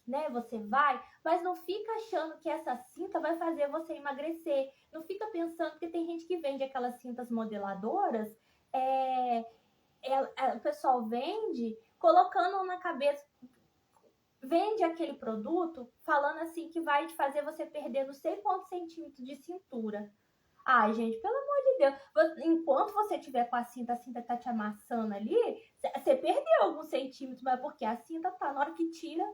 né? Você vai, mas não fica achando que essa cinta vai fazer você emagrecer. Não fica pensando, porque tem gente que vende aquelas cintas modeladoras, o pessoal vende colocando na cabeça, vende aquele produto falando assim que vai te fazer você perder não sei quantos centímetros de cintura. Ai, gente, pelo amor de Deus, enquanto você tiver com a cinta tá te amassando ali, você perdeu alguns centímetros, mas porque a cinta tá na hora que tira,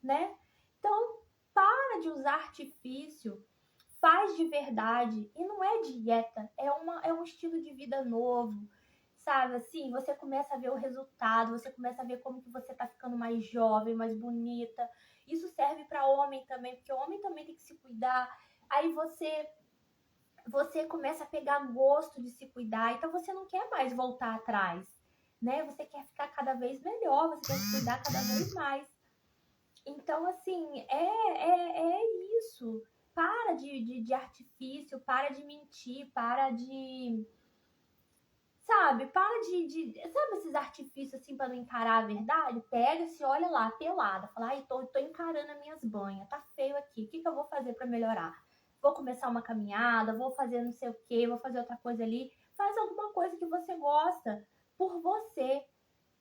né? Então, para de usar artifício, faz de verdade. E não é dieta, é um estilo de vida novo, sabe? Assim, você começa a ver o resultado, você começa a ver como que você tá ficando mais jovem, mais bonita. Isso serve para homem também, porque o homem também tem que se cuidar. Aí você começa a pegar gosto de se cuidar, então você não quer mais voltar atrás, né? Você quer ficar cada vez melhor, você quer se cuidar cada vez mais. Então, assim, é isso. Para de artifício, para de mentir, para de. Sabe, para sabe esses artifícios assim para não encarar a verdade? Pega, se olha lá, pelada, fala, ai, tô encarando as minhas banhas, tá feio aqui, o que eu vou fazer para melhorar? Vou começar uma caminhada, vou fazer não sei o que, vou fazer outra coisa ali. Faz alguma coisa que você gosta, por você,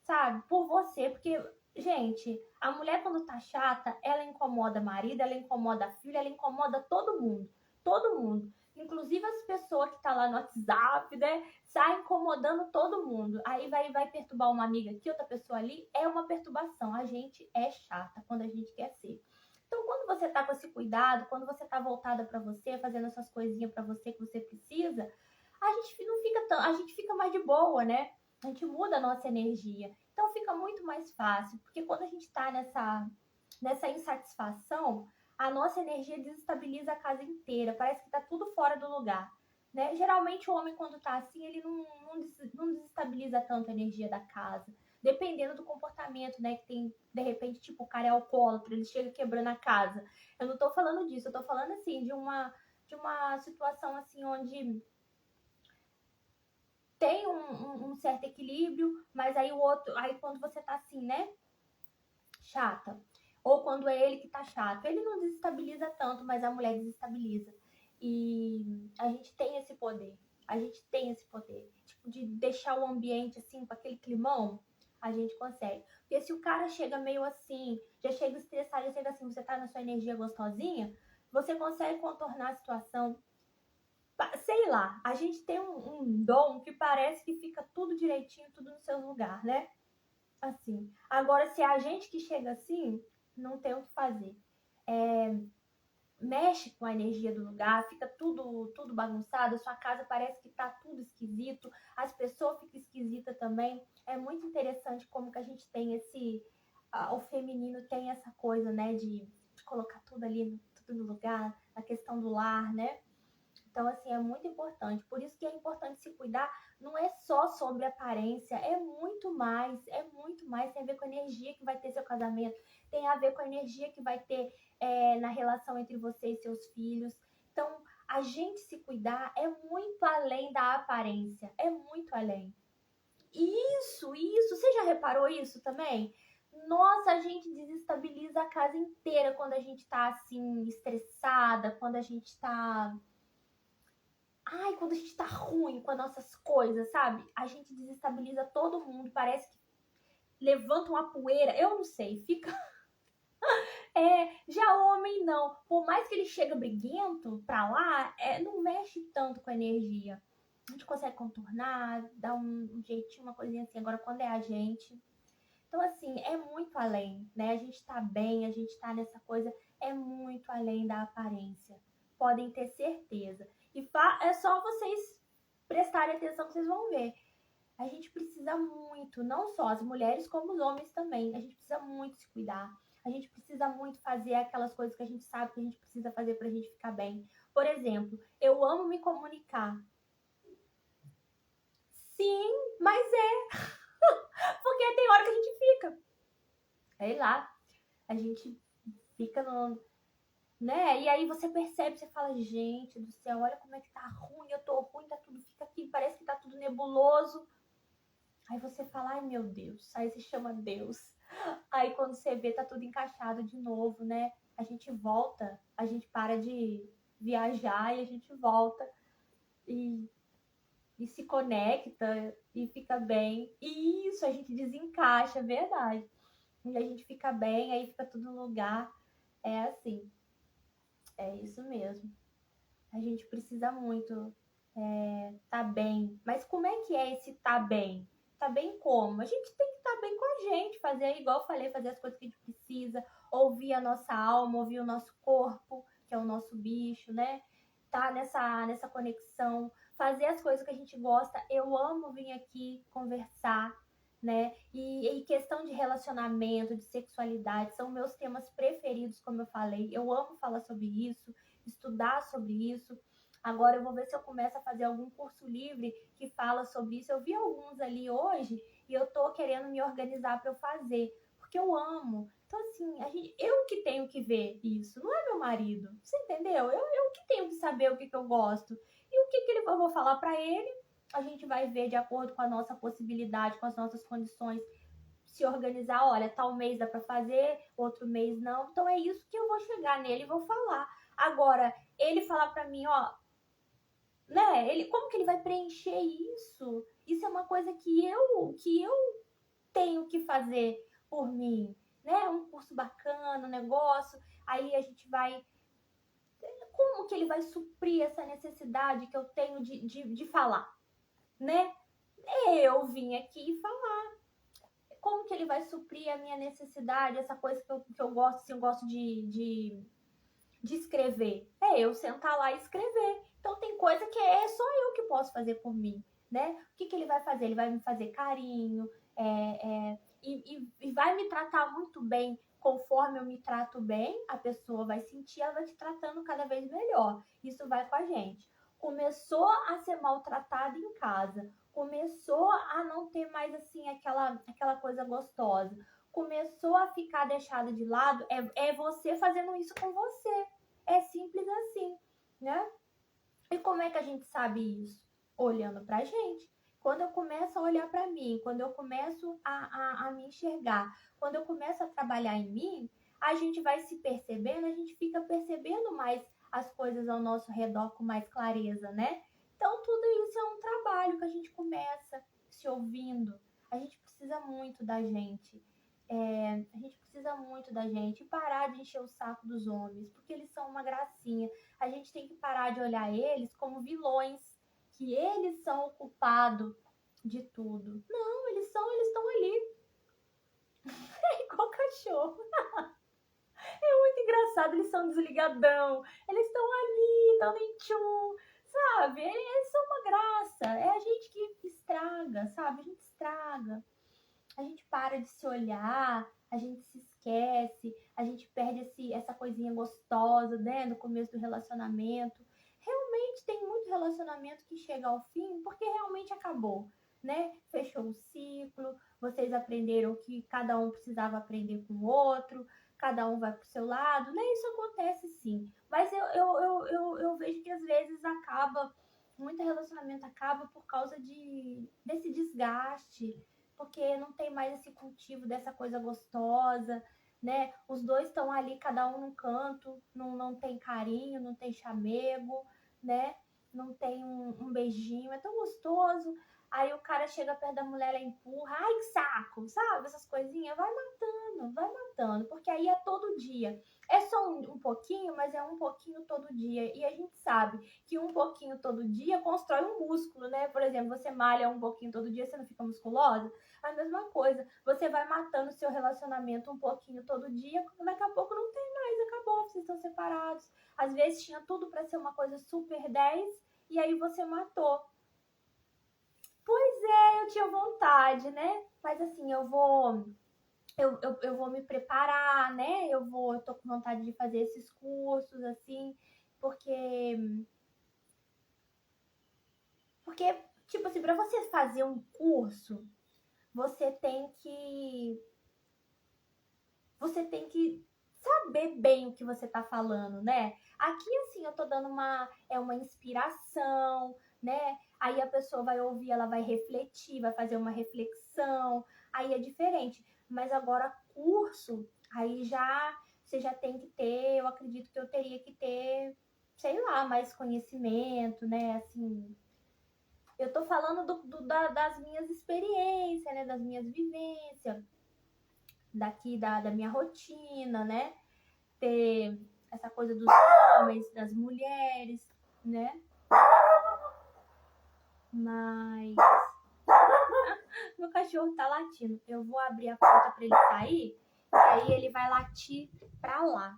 sabe? Por você, porque, gente, a mulher quando tá chata, ela incomoda marido, ela incomoda filho, ela incomoda todo mundo. Todo mundo. Inclusive as pessoas que tá lá no WhatsApp, né? Sai incomodando todo mundo. Aí vai perturbar uma amiga aqui, outra pessoa ali. É uma perturbação. A gente é chata quando a gente quer ser. Então, quando você tá com esse cuidado, quando você tá voltada para você, fazendo essas coisinhas para você que você precisa, a gente não fica tão, a gente fica mais de boa, né? A gente muda a nossa energia. Então fica muito mais fácil, porque quando a gente está nessa insatisfação, a nossa energia desestabiliza a casa inteira, parece que está tudo fora do lugar. Né? Geralmente o homem, quando está assim, ele não desestabiliza tanto a energia da casa. Dependendo do comportamento, né? Que tem, de repente, tipo, o cara é alcoólatra, ele chega quebrando a casa. Eu não tô falando disso, eu tô falando assim, de uma situação assim onde tem um certo equilíbrio, mas aí o outro, aí quando você tá assim, né, chata, ou quando é ele que tá chato, ele não desestabiliza tanto, mas a mulher desestabiliza. E a gente tem esse poder, a gente tem esse poder, tipo, de deixar o ambiente assim, com aquele climão, a gente consegue. Porque se o cara chega meio assim, já chega estressado, já chega assim, você tá na sua energia gostosinha, você consegue contornar a situação. Sei lá, a gente tem um dom que parece que fica tudo direitinho, tudo no seu lugar, né? Assim. Agora, se é a gente que chega assim, não tem o que fazer. Mexe com a energia do lugar, fica tudo bagunçado, sua casa parece que tá tudo esquisito, as pessoas ficam esquisitas também. É muito interessante como que a gente tem o feminino tem essa coisa, né, de colocar tudo ali, tudo no lugar, a questão do lar, né? Então, assim, é muito importante. Por isso que é importante se cuidar. Não é só sobre aparência, é muito mais. É muito mais. Tem a ver com a energia que vai ter seu casamento. Tem a ver com a energia que vai ter na relação entre você e seus filhos. Então, a gente se cuidar é muito além da aparência. É muito além. Isso. Você já reparou isso também? Nossa, a gente desestabiliza a casa inteira quando a gente tá assim, estressada, quando a gente tá. Ai, quando a gente tá ruim com as nossas coisas, sabe? A gente desestabiliza todo mundo, parece que levanta uma poeira, eu não sei, fica. Já o homem não, por mais que ele chega briguento pra lá, não mexe tanto com a energia. A gente consegue contornar, dar um jeitinho, uma coisinha assim. Agora, quando é a gente. Então, assim, é muito além, né? A gente tá bem, a gente tá nessa coisa, é muito além da aparência. Podem ter certeza. E é só vocês prestarem atenção que vocês vão ver. A gente precisa muito, não só as mulheres, como os homens também. A gente precisa muito se cuidar. A gente precisa muito fazer aquelas coisas que a gente sabe que a gente precisa fazer pra gente ficar bem. Por exemplo, eu amo me comunicar. Sim, mas Porque tem hora que a gente fica. Sei lá, a gente fica no, né? E aí você percebe, você fala, gente do céu, olha como é que tá ruim, eu tô ruim, tá tudo, fica aqui, parece que tá tudo nebuloso. Aí você fala, ai meu Deus, aí se chama Deus. Aí quando você vê, tá tudo encaixado de novo, né? A gente volta, a gente para de viajar e a gente volta e, e se conecta e fica bem. E isso, a gente desencaixa, é verdade. E a gente fica bem, aí fica tudo no lugar. É assim, é isso mesmo. A gente precisa muito tá bem. Mas como é que é esse tá bem? Tá bem como? A gente tem que estar bem com a gente, fazer igual eu falei, fazer as coisas que a gente precisa, ouvir a nossa alma, ouvir o nosso corpo, que é o nosso bicho, né? Tá nessa conexão, fazer as coisas que a gente gosta. Eu amo vir aqui conversar, né? E questão de relacionamento, de sexualidade, são meus temas preferidos, como eu falei. Eu amo falar sobre isso, estudar sobre isso. Agora eu vou ver se eu começo a fazer algum curso livre que fala sobre isso. Eu vi alguns ali hoje e eu tô querendo me organizar para eu fazer, porque eu amo. Então, assim, eu que tenho que ver isso, não é meu marido. Você entendeu? Eu que tenho que saber o que eu gosto. E o que eu vou falar para ele, a gente vai ver de acordo com a nossa possibilidade, com as nossas condições, se organizar. Olha, tal mês dá para fazer, outro mês não. Então é isso que eu vou chegar nele e vou falar. Agora, ele falar para mim, ó, né? Como que ele vai preencher isso? Isso é uma coisa que eu tenho que fazer por mim, né? Um curso bacana, um negócio. Aí a gente vai. Como que ele vai suprir essa necessidade que eu tenho de falar, né? Eu vim aqui falar. Como que ele vai suprir a minha necessidade, essa coisa que eu gosto, assim, eu gosto de escrever. É eu sentar lá e escrever. Então tem coisa que é só eu que posso fazer por mim, né? O que ele vai fazer? Ele vai me fazer carinho, e vai me tratar muito bem. Conforme eu me trato bem, a pessoa vai sentir, ela vai te tratando cada vez melhor. Isso vai com a gente. Começou a ser maltratada em casa, começou a não ter mais assim aquela coisa gostosa, começou a ficar deixada de lado, é você fazendo isso com você. É simples assim, né? E como é que a gente sabe isso? Olhando pra gente. Quando eu começo a olhar para mim, quando eu começo a me enxergar, quando eu começo a trabalhar em mim, a gente vai se percebendo, a gente fica percebendo mais as coisas ao nosso redor com mais clareza, né? Então, tudo isso é um trabalho que a gente começa se ouvindo. A gente precisa muito da gente. A gente precisa muito da gente e parar de encher o saco dos homens, porque eles são uma gracinha. A gente tem que parar de olhar eles como vilões, que eles são o culpado de tudo. Não, eles estão ali, é igual cachorro. É muito engraçado, eles são desligadão, eles estão ali, dando em tchum, sabe? Eles são uma graça, é a gente que estraga, sabe? A gente estraga. A gente para de se olhar, a gente se esquece, a gente perde essa coisinha gostosa, né, no começo do relacionamento. Realmente tem muito relacionamento que chega ao fim porque realmente acabou, né? Fechou o ciclo, vocês aprenderam que cada um precisava aprender com o outro, cada um vai pro seu lado, né? Isso acontece sim. Mas eu vejo que às vezes muito relacionamento acaba por causa desse desgaste, porque não tem mais esse cultivo dessa coisa gostosa, né? Os dois estão ali, cada um num canto, não tem carinho, não tem chamego, né? Não tem um beijinho, é tão gostoso. Aí o cara chega perto da mulher, ela empurra, ai que saco, sabe? Essas coisinhas, vai matando, porque aí é todo dia. É só um pouquinho, mas é um pouquinho todo dia. E a gente sabe que um pouquinho todo dia constrói um músculo, né? Por exemplo, você malha um pouquinho todo dia, você não fica musculosa? A mesma coisa, você vai matando o seu relacionamento um pouquinho todo dia, daqui a pouco não tem mais, acabou, vocês estão separados. Às vezes tinha tudo para ser uma coisa super 10 e aí você matou. Pois é, eu tinha vontade, né? Mas assim, eu vou me preparar, né? Eu tô com vontade de fazer esses cursos, assim, porque tipo assim, para você fazer um curso, você tem que saber bem o que você tá falando, né? Aqui, assim, eu tô dando uma inspiração, né? Aí a pessoa vai ouvir, ela vai refletir, vai fazer uma reflexão, aí é diferente. Mas agora, curso, aí você já tem que ter, eu acredito que eu teria que ter, sei lá, mais conhecimento, né? Assim, eu tô falando das minhas experiências, né? Das minhas vivências, daqui da minha rotina, né? Ter essa coisa dos homens, das mulheres, né? Mas meu cachorro tá latindo. Eu vou abrir a porta pra ele sair, e aí ele vai latir pra lá.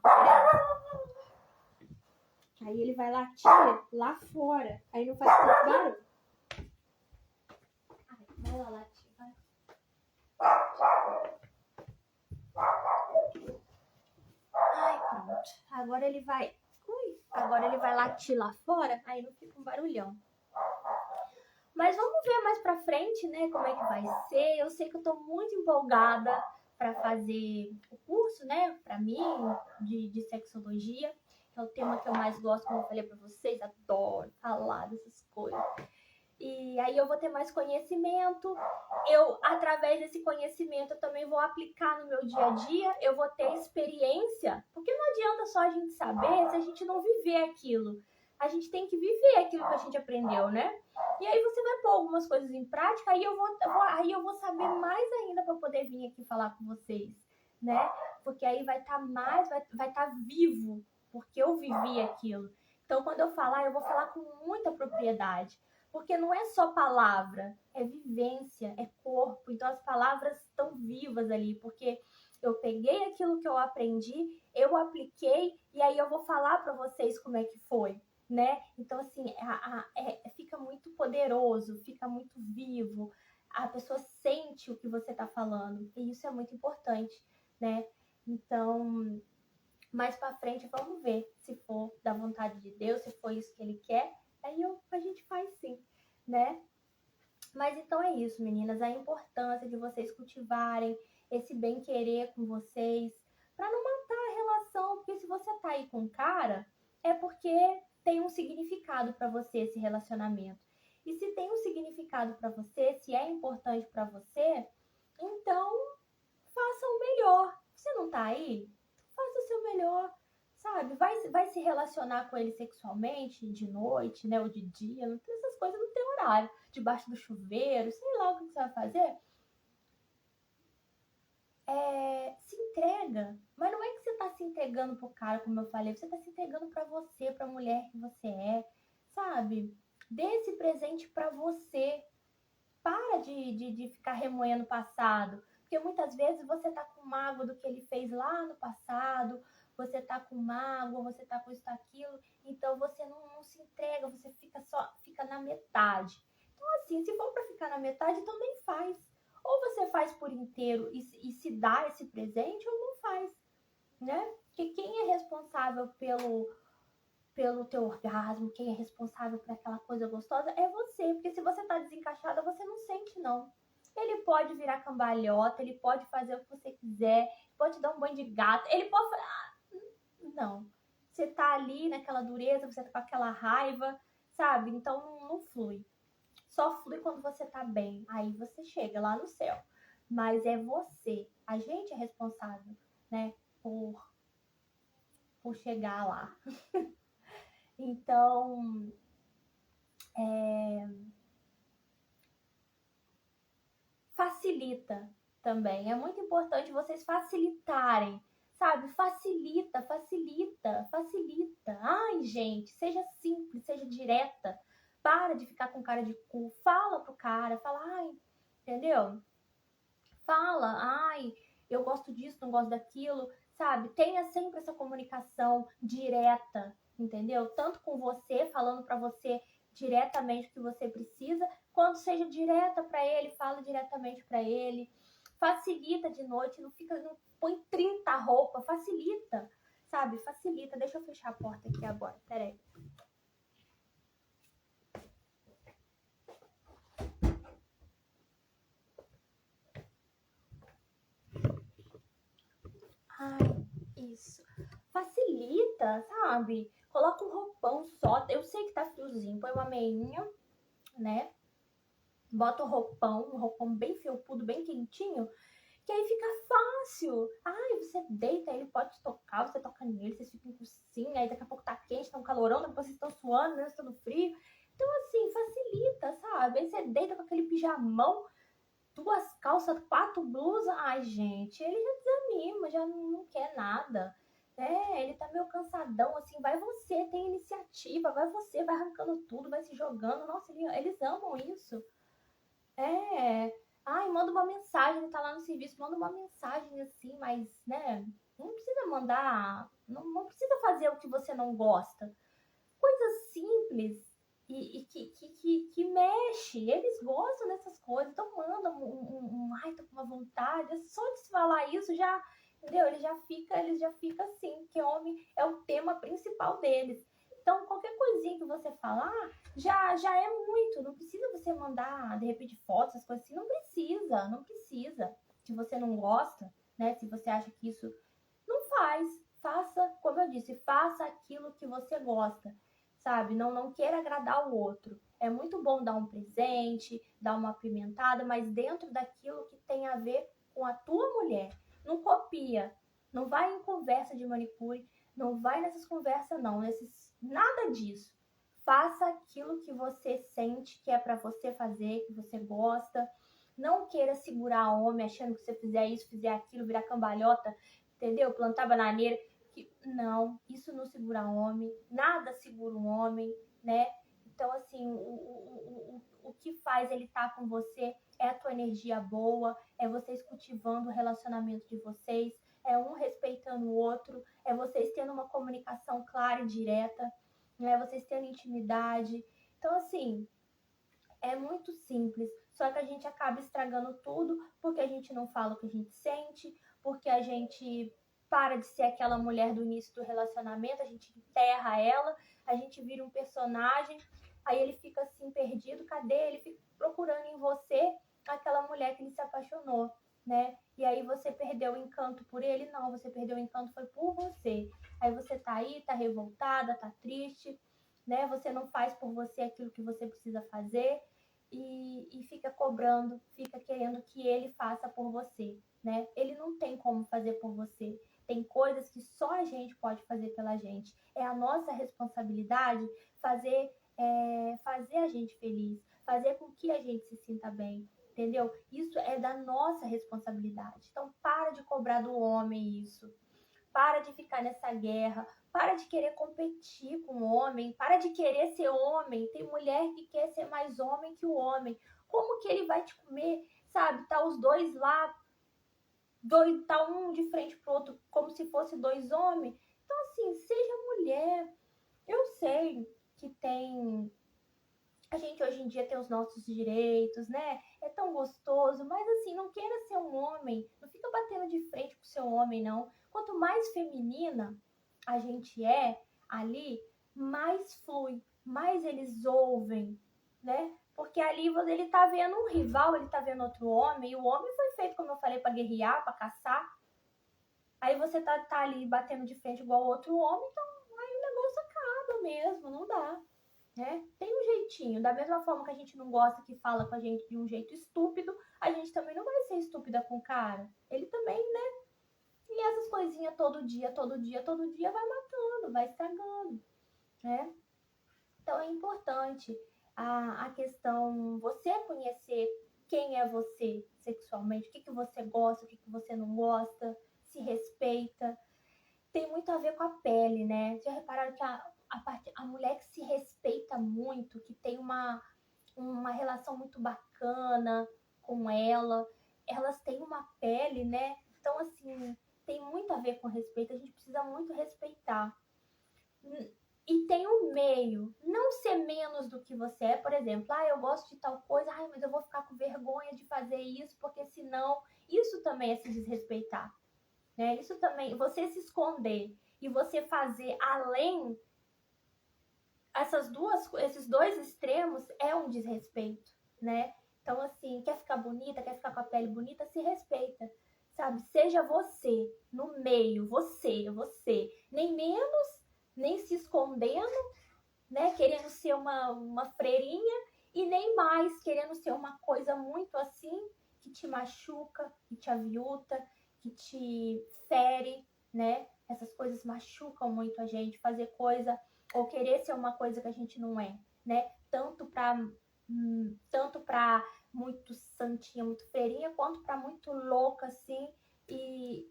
Aí ele vai latir lá fora. Aí não faz tanto barulho. Vai lá latir, vai. Ai, pronto. Agora ele vai latir lá fora, aí não fica um barulhão. Mas vamos ver mais pra frente, né, como é que vai ser. Eu sei que eu tô muito empolgada para fazer o curso, né, para mim, de sexologia, que é o tema que eu mais gosto, como eu falei para vocês, adoro falar dessas coisas. E aí eu vou ter mais conhecimento, através desse conhecimento, eu também vou aplicar no meu dia a dia, eu vou ter experiência, porque não adianta só a gente saber se a gente não viver aquilo. A gente tem que viver aquilo que a gente aprendeu, né? E aí você vai pôr algumas coisas em prática, aí eu vou saber mais ainda para poder vir aqui falar com vocês, né? Porque aí vai estar vivo, porque eu vivi aquilo. Então, quando eu falar, eu vou falar com muita propriedade. Porque não é só palavra, é vivência, é corpo. Então as palavras estão vivas ali, porque eu peguei aquilo que eu aprendi, eu apliquei e aí eu vou falar para vocês como é que foi, né? Então assim, fica muito poderoso, fica muito vivo. A pessoa sente o que você está falando e isso é muito importante, né? Então, mais para frente, vamos ver se for da vontade de Deus, se for isso que Ele quer. Aí a gente faz sim, né? Mas então é isso, meninas. A importância de vocês cultivarem esse bem-querer com vocês, para não matar a relação. Porque se você tá aí com um cara, é porque tem um significado para você esse relacionamento. E se tem um significado para você, se é importante para você, então faça o melhor. Você não tá aí? Faça o seu melhor. Sabe, vai se relacionar com ele sexualmente de noite, né, ou de dia, não tem essas coisas, não tem horário, debaixo do chuveiro, sei lá o que você vai fazer. Se entrega, mas não é que você tá se entregando pro cara, como eu falei, você tá se entregando pra você, pra mulher que você é, sabe? Dê esse presente pra você. Para de ficar remoendo o passado, porque muitas vezes você tá com mágoa do que ele fez lá no passado, você tá com mágoa, você tá com isso, aquilo, então você não se entrega, você fica na metade. Então assim, se for para ficar na metade, então nem faz. Ou você faz por inteiro e se dá esse presente, ou não faz, né? Porque quem é responsável pelo teu orgasmo, quem é responsável por aquela coisa gostosa é você, porque se você tá desencaixada, você não sente, não. Ele pode virar cambalhota, ele pode fazer o que você quiser, pode dar um banho de gato, ele pode não. Você tá ali naquela dureza, você tá com aquela raiva, sabe? Então não flui. Só flui quando você tá bem. Aí você chega lá no céu. Mas é você. A gente é responsável, né? Por chegar lá. Então, facilita também. É muito importante vocês facilitarem, sabe? Facilita. Ai, gente, seja simples, seja direta. Para de ficar com cara de cu. Fala pro cara, fala, ai, entendeu? Fala, ai, eu gosto disso, não gosto daquilo, sabe? Tenha sempre essa comunicação direta, entendeu? Tanto com você, falando para você diretamente o que você precisa, quanto seja direta para ele, fala diretamente para ele. Facilita de noite, não põe 30 roupas, facilita, sabe? Facilita. Deixa eu fechar a porta aqui agora, peraí. Isso. Facilita, sabe? Coloca um roupão só. Eu sei que tá friozinho, põe uma meinha, né? Bota um roupão bem felpudo, bem quentinho, que aí fica fácil. Ai, você deita, ele pode te tocar, você toca nele, vocês ficam com cursinho, aí daqui a pouco tá quente, tá um calorão, depois vocês estão suando, né? Vocês estão no frio. Então, assim, facilita, sabe? Aí você deita com aquele pijamão, 2 calças, 4 blusas. Ai, gente, ele já desanima, já não quer nada. Ele tá meio cansadão, assim, vai você, tem iniciativa, vai você, vai arrancando tudo, vai se jogando. Nossa, eles amam isso. Ai, manda uma mensagem, ele tá lá no serviço, manda uma mensagem assim, mas, né, não precisa mandar, não precisa fazer o que você não gosta. Coisas simples e que mexe, eles gostam dessas coisas, então manda ai, tô com uma vontade, só de se falar isso já, entendeu? Eles já fica assim, que homem é o tema principal deles. Então, qualquer coisinha que você falar, já é muito, não precisa você mandar, de repente, fotos, essas coisas assim, não precisa. Se você não gosta, né, se você acha que isso não faça, como eu disse, faça aquilo que você gosta, sabe? Não queira agradar o outro. É muito bom dar um presente, dar uma apimentada, mas dentro daquilo que tem a ver com a tua mulher. Não copia, não vai em conversa de manicure, não vai nessas conversas não, nada disso. Faça aquilo que você sente que é para você fazer, que você gosta. Não queira segurar homem achando que você fizer isso, fizer aquilo, virar cambalhota, entendeu? Plantar bananeira. Não, isso não segura homem, nada segura um homem, né? Então, assim, o que faz ele estar com você é a tua energia boa, é vocês cultivando o relacionamento de vocês, é um respeitando o outro, é vocês tendo uma comunicação clara e direta, né? Vocês tendo intimidade. Então, assim, é muito simples, só que a gente acaba estragando tudo porque a gente não fala o que a gente sente, porque a gente para de ser aquela mulher do início do relacionamento, a gente enterra ela, a gente vira um personagem, aí ele fica assim perdido, cadê? Ele fica procurando em você aquela mulher que ele se apaixonou, né? E aí você perdeu o encanto por ele? Não, você perdeu o encanto foi por você. Aí você tá aí, tá revoltada, tá triste, né? Você não faz por você aquilo que você precisa fazer e fica cobrando, fica querendo que ele faça por você, né? Ele não tem como fazer por você. Tem coisas que só a gente pode fazer pela gente. É a nossa responsabilidade fazer a gente feliz, fazer com que a gente se sinta bem, entendeu? Isso é da nossa responsabilidade. Então, para de cobrar do homem isso. Para de ficar nessa guerra. Para de querer competir com o homem. Para de querer ser homem. Tem mulher que quer ser mais homem que o homem. Como que ele vai te comer? Sabe? Tá os dois lá, tá um de frente pro outro, como se fosse 2 homens. Então, assim, seja mulher. Eu sei que tem. A gente hoje em dia tem os nossos direitos, né? É tão gostoso, mas assim, não queira ser um homem. Não fica batendo de frente com o seu homem, não. Quanto mais feminina a gente é ali, mais flui, mais eles ouvem, né? Porque ali ele tá vendo um rival, ele tá vendo outro homem, e o homem foi feito, como eu falei, para guerrear, para caçar. Aí você tá ali batendo de frente igual outro homem, então aí o negócio acaba mesmo, não dá. Né? Tem um jeitinho, da mesma forma que a gente não gosta que fala com a gente de um jeito estúpido, a gente também não vai ser estúpida com o cara. Ele também, né? E essas coisinhas todo dia vai matando, vai estragando, né? Então é importante a questão, você conhecer quem é você sexualmente, o que você gosta, o que você não gosta, se respeita. Tem muito a ver com a pele, né? Já repararam que a mulher que se respeita muito, que tem uma relação muito bacana com ela, elas têm uma pele, né? Então, assim, tem muito a ver com respeito, a gente precisa muito respeitar. E tem um meio, não ser menos do que você é, por exemplo, eu gosto de tal coisa, mas eu vou ficar com vergonha de fazer isso, porque senão, isso também é se desrespeitar, né? Isso também, você se esconder e você fazer além, esses dois extremos é um desrespeito, né? Então, assim, quer ficar bonita, quer ficar com a pele bonita, se respeita, sabe? Seja você, no meio, você. Nem menos, nem se escondendo, né? Querendo ser uma freirinha e nem mais querendo ser uma coisa muito assim que te machuca, que te aviuta, que te fere, né? Essas coisas machucam muito a gente, fazer coisa ou querer ser uma coisa que a gente não é, né? Tanto para muito santinha, muito freirinha, quanto para muito louca assim, e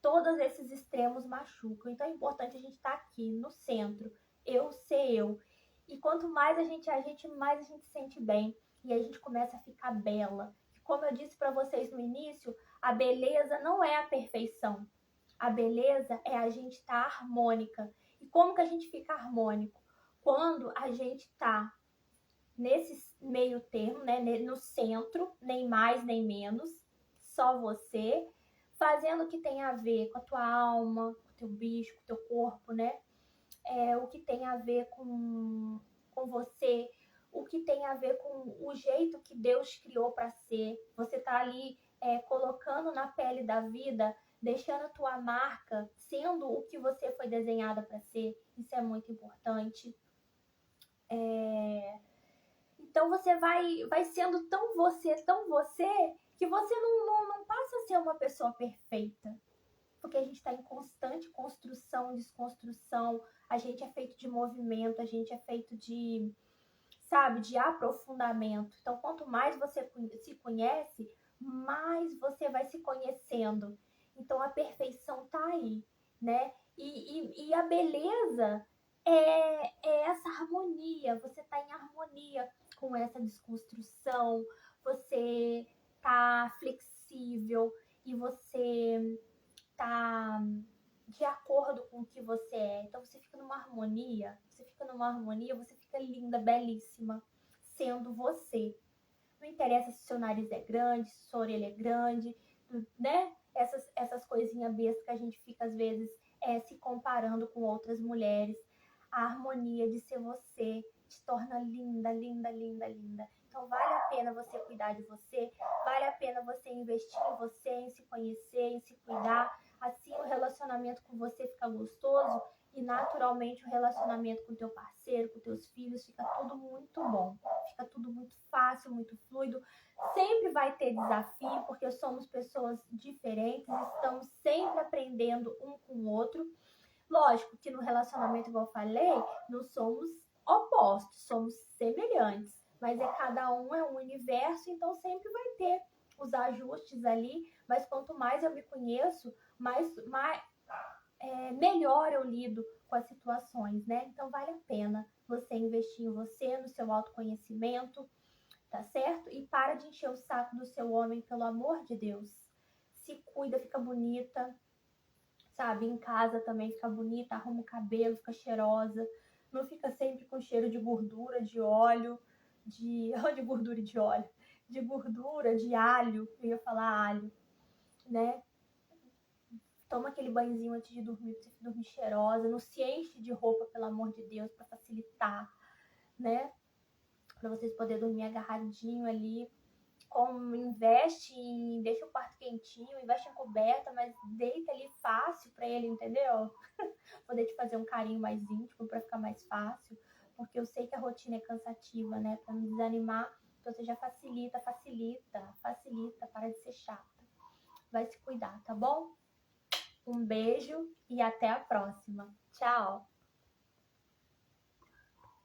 todos esses extremos machucam. Então é importante a gente estar aqui no centro, eu ser eu. E quanto mais a gente mais a gente se sente bem e a gente começa a ficar bela. Como eu disse para vocês no início, a beleza não é a perfeição. A beleza é a gente estar harmônica. E como que a gente fica harmônico? Quando a gente está nesse meio termo, né, no centro, nem mais nem menos, só você, fazendo o que tem a ver com a tua alma, com o teu bicho, com o teu corpo, né? O que tem a ver com você, o que tem a ver com o jeito que Deus criou para ser. Você tá ali colocando na pele da vida, deixando a tua marca, sendo o que você foi desenhada para ser. Isso é muito importante. Então você vai sendo tão você, que você não passa a ser uma pessoa perfeita. Porque a gente está em constante construção, desconstrução, a gente é feito de movimento, a gente é feito de, sabe, de aprofundamento. Então, quanto mais você se conhece, mais você vai se conhecendo. Então, a perfeição tá aí, né? E a beleza é essa harmonia, você tá em harmonia com essa desconstrução, você tá flexível e você tá de acordo com o que você é. Então você fica numa harmonia, você fica linda, belíssima, sendo você. Não interessa se seu nariz é grande, se sua orelha é grande, né? Essas coisinhas bestas que a gente fica, às vezes, se comparando com outras mulheres. A harmonia de ser você te torna linda, linda, linda, linda. Então vale a pena você cuidar de você, vale a pena você investir em você, em se conhecer, em se cuidar. Assim o relacionamento com você fica gostoso e naturalmente o relacionamento com teu parceiro, com teus filhos, fica tudo muito bom. Fica tudo muito fácil, muito fluido. Sempre vai ter desafio, porque somos pessoas diferentes, estamos sempre aprendendo um com o outro. Lógico que no relacionamento, igual eu falei, não somos opostos, somos semelhantes, mas cada um é um universo, então sempre vai ter os ajustes ali, mas quanto mais eu me conheço, melhor eu lido com as situações, né? Então vale a pena você investir em você, no seu autoconhecimento, tá certo? E para de encher o saco do seu homem, pelo amor de Deus. Se cuida, fica bonita, sabe? Em casa também fica bonita, arruma o cabelo, fica cheirosa. Não fica sempre com cheiro de gordura, de óleo, de gordura e de óleo. De gordura, de alho, eu ia falar alho, né? Toma aquele banhozinho antes de dormir, pra você dormir cheirosa. Não se enche de roupa, pelo amor de Deus, para facilitar, né? Para vocês poderem dormir agarradinho ali. Deixa o quarto quentinho, investe em coberta, mas deita ali fácil para ele, entendeu? Poder te fazer um carinho mais íntimo para ficar mais fácil, porque eu sei que a rotina é cansativa, né? Para não desanimar, então você já facilita, para de ser chata. Vai se cuidar, tá bom? Um beijo e até a próxima. Tchau!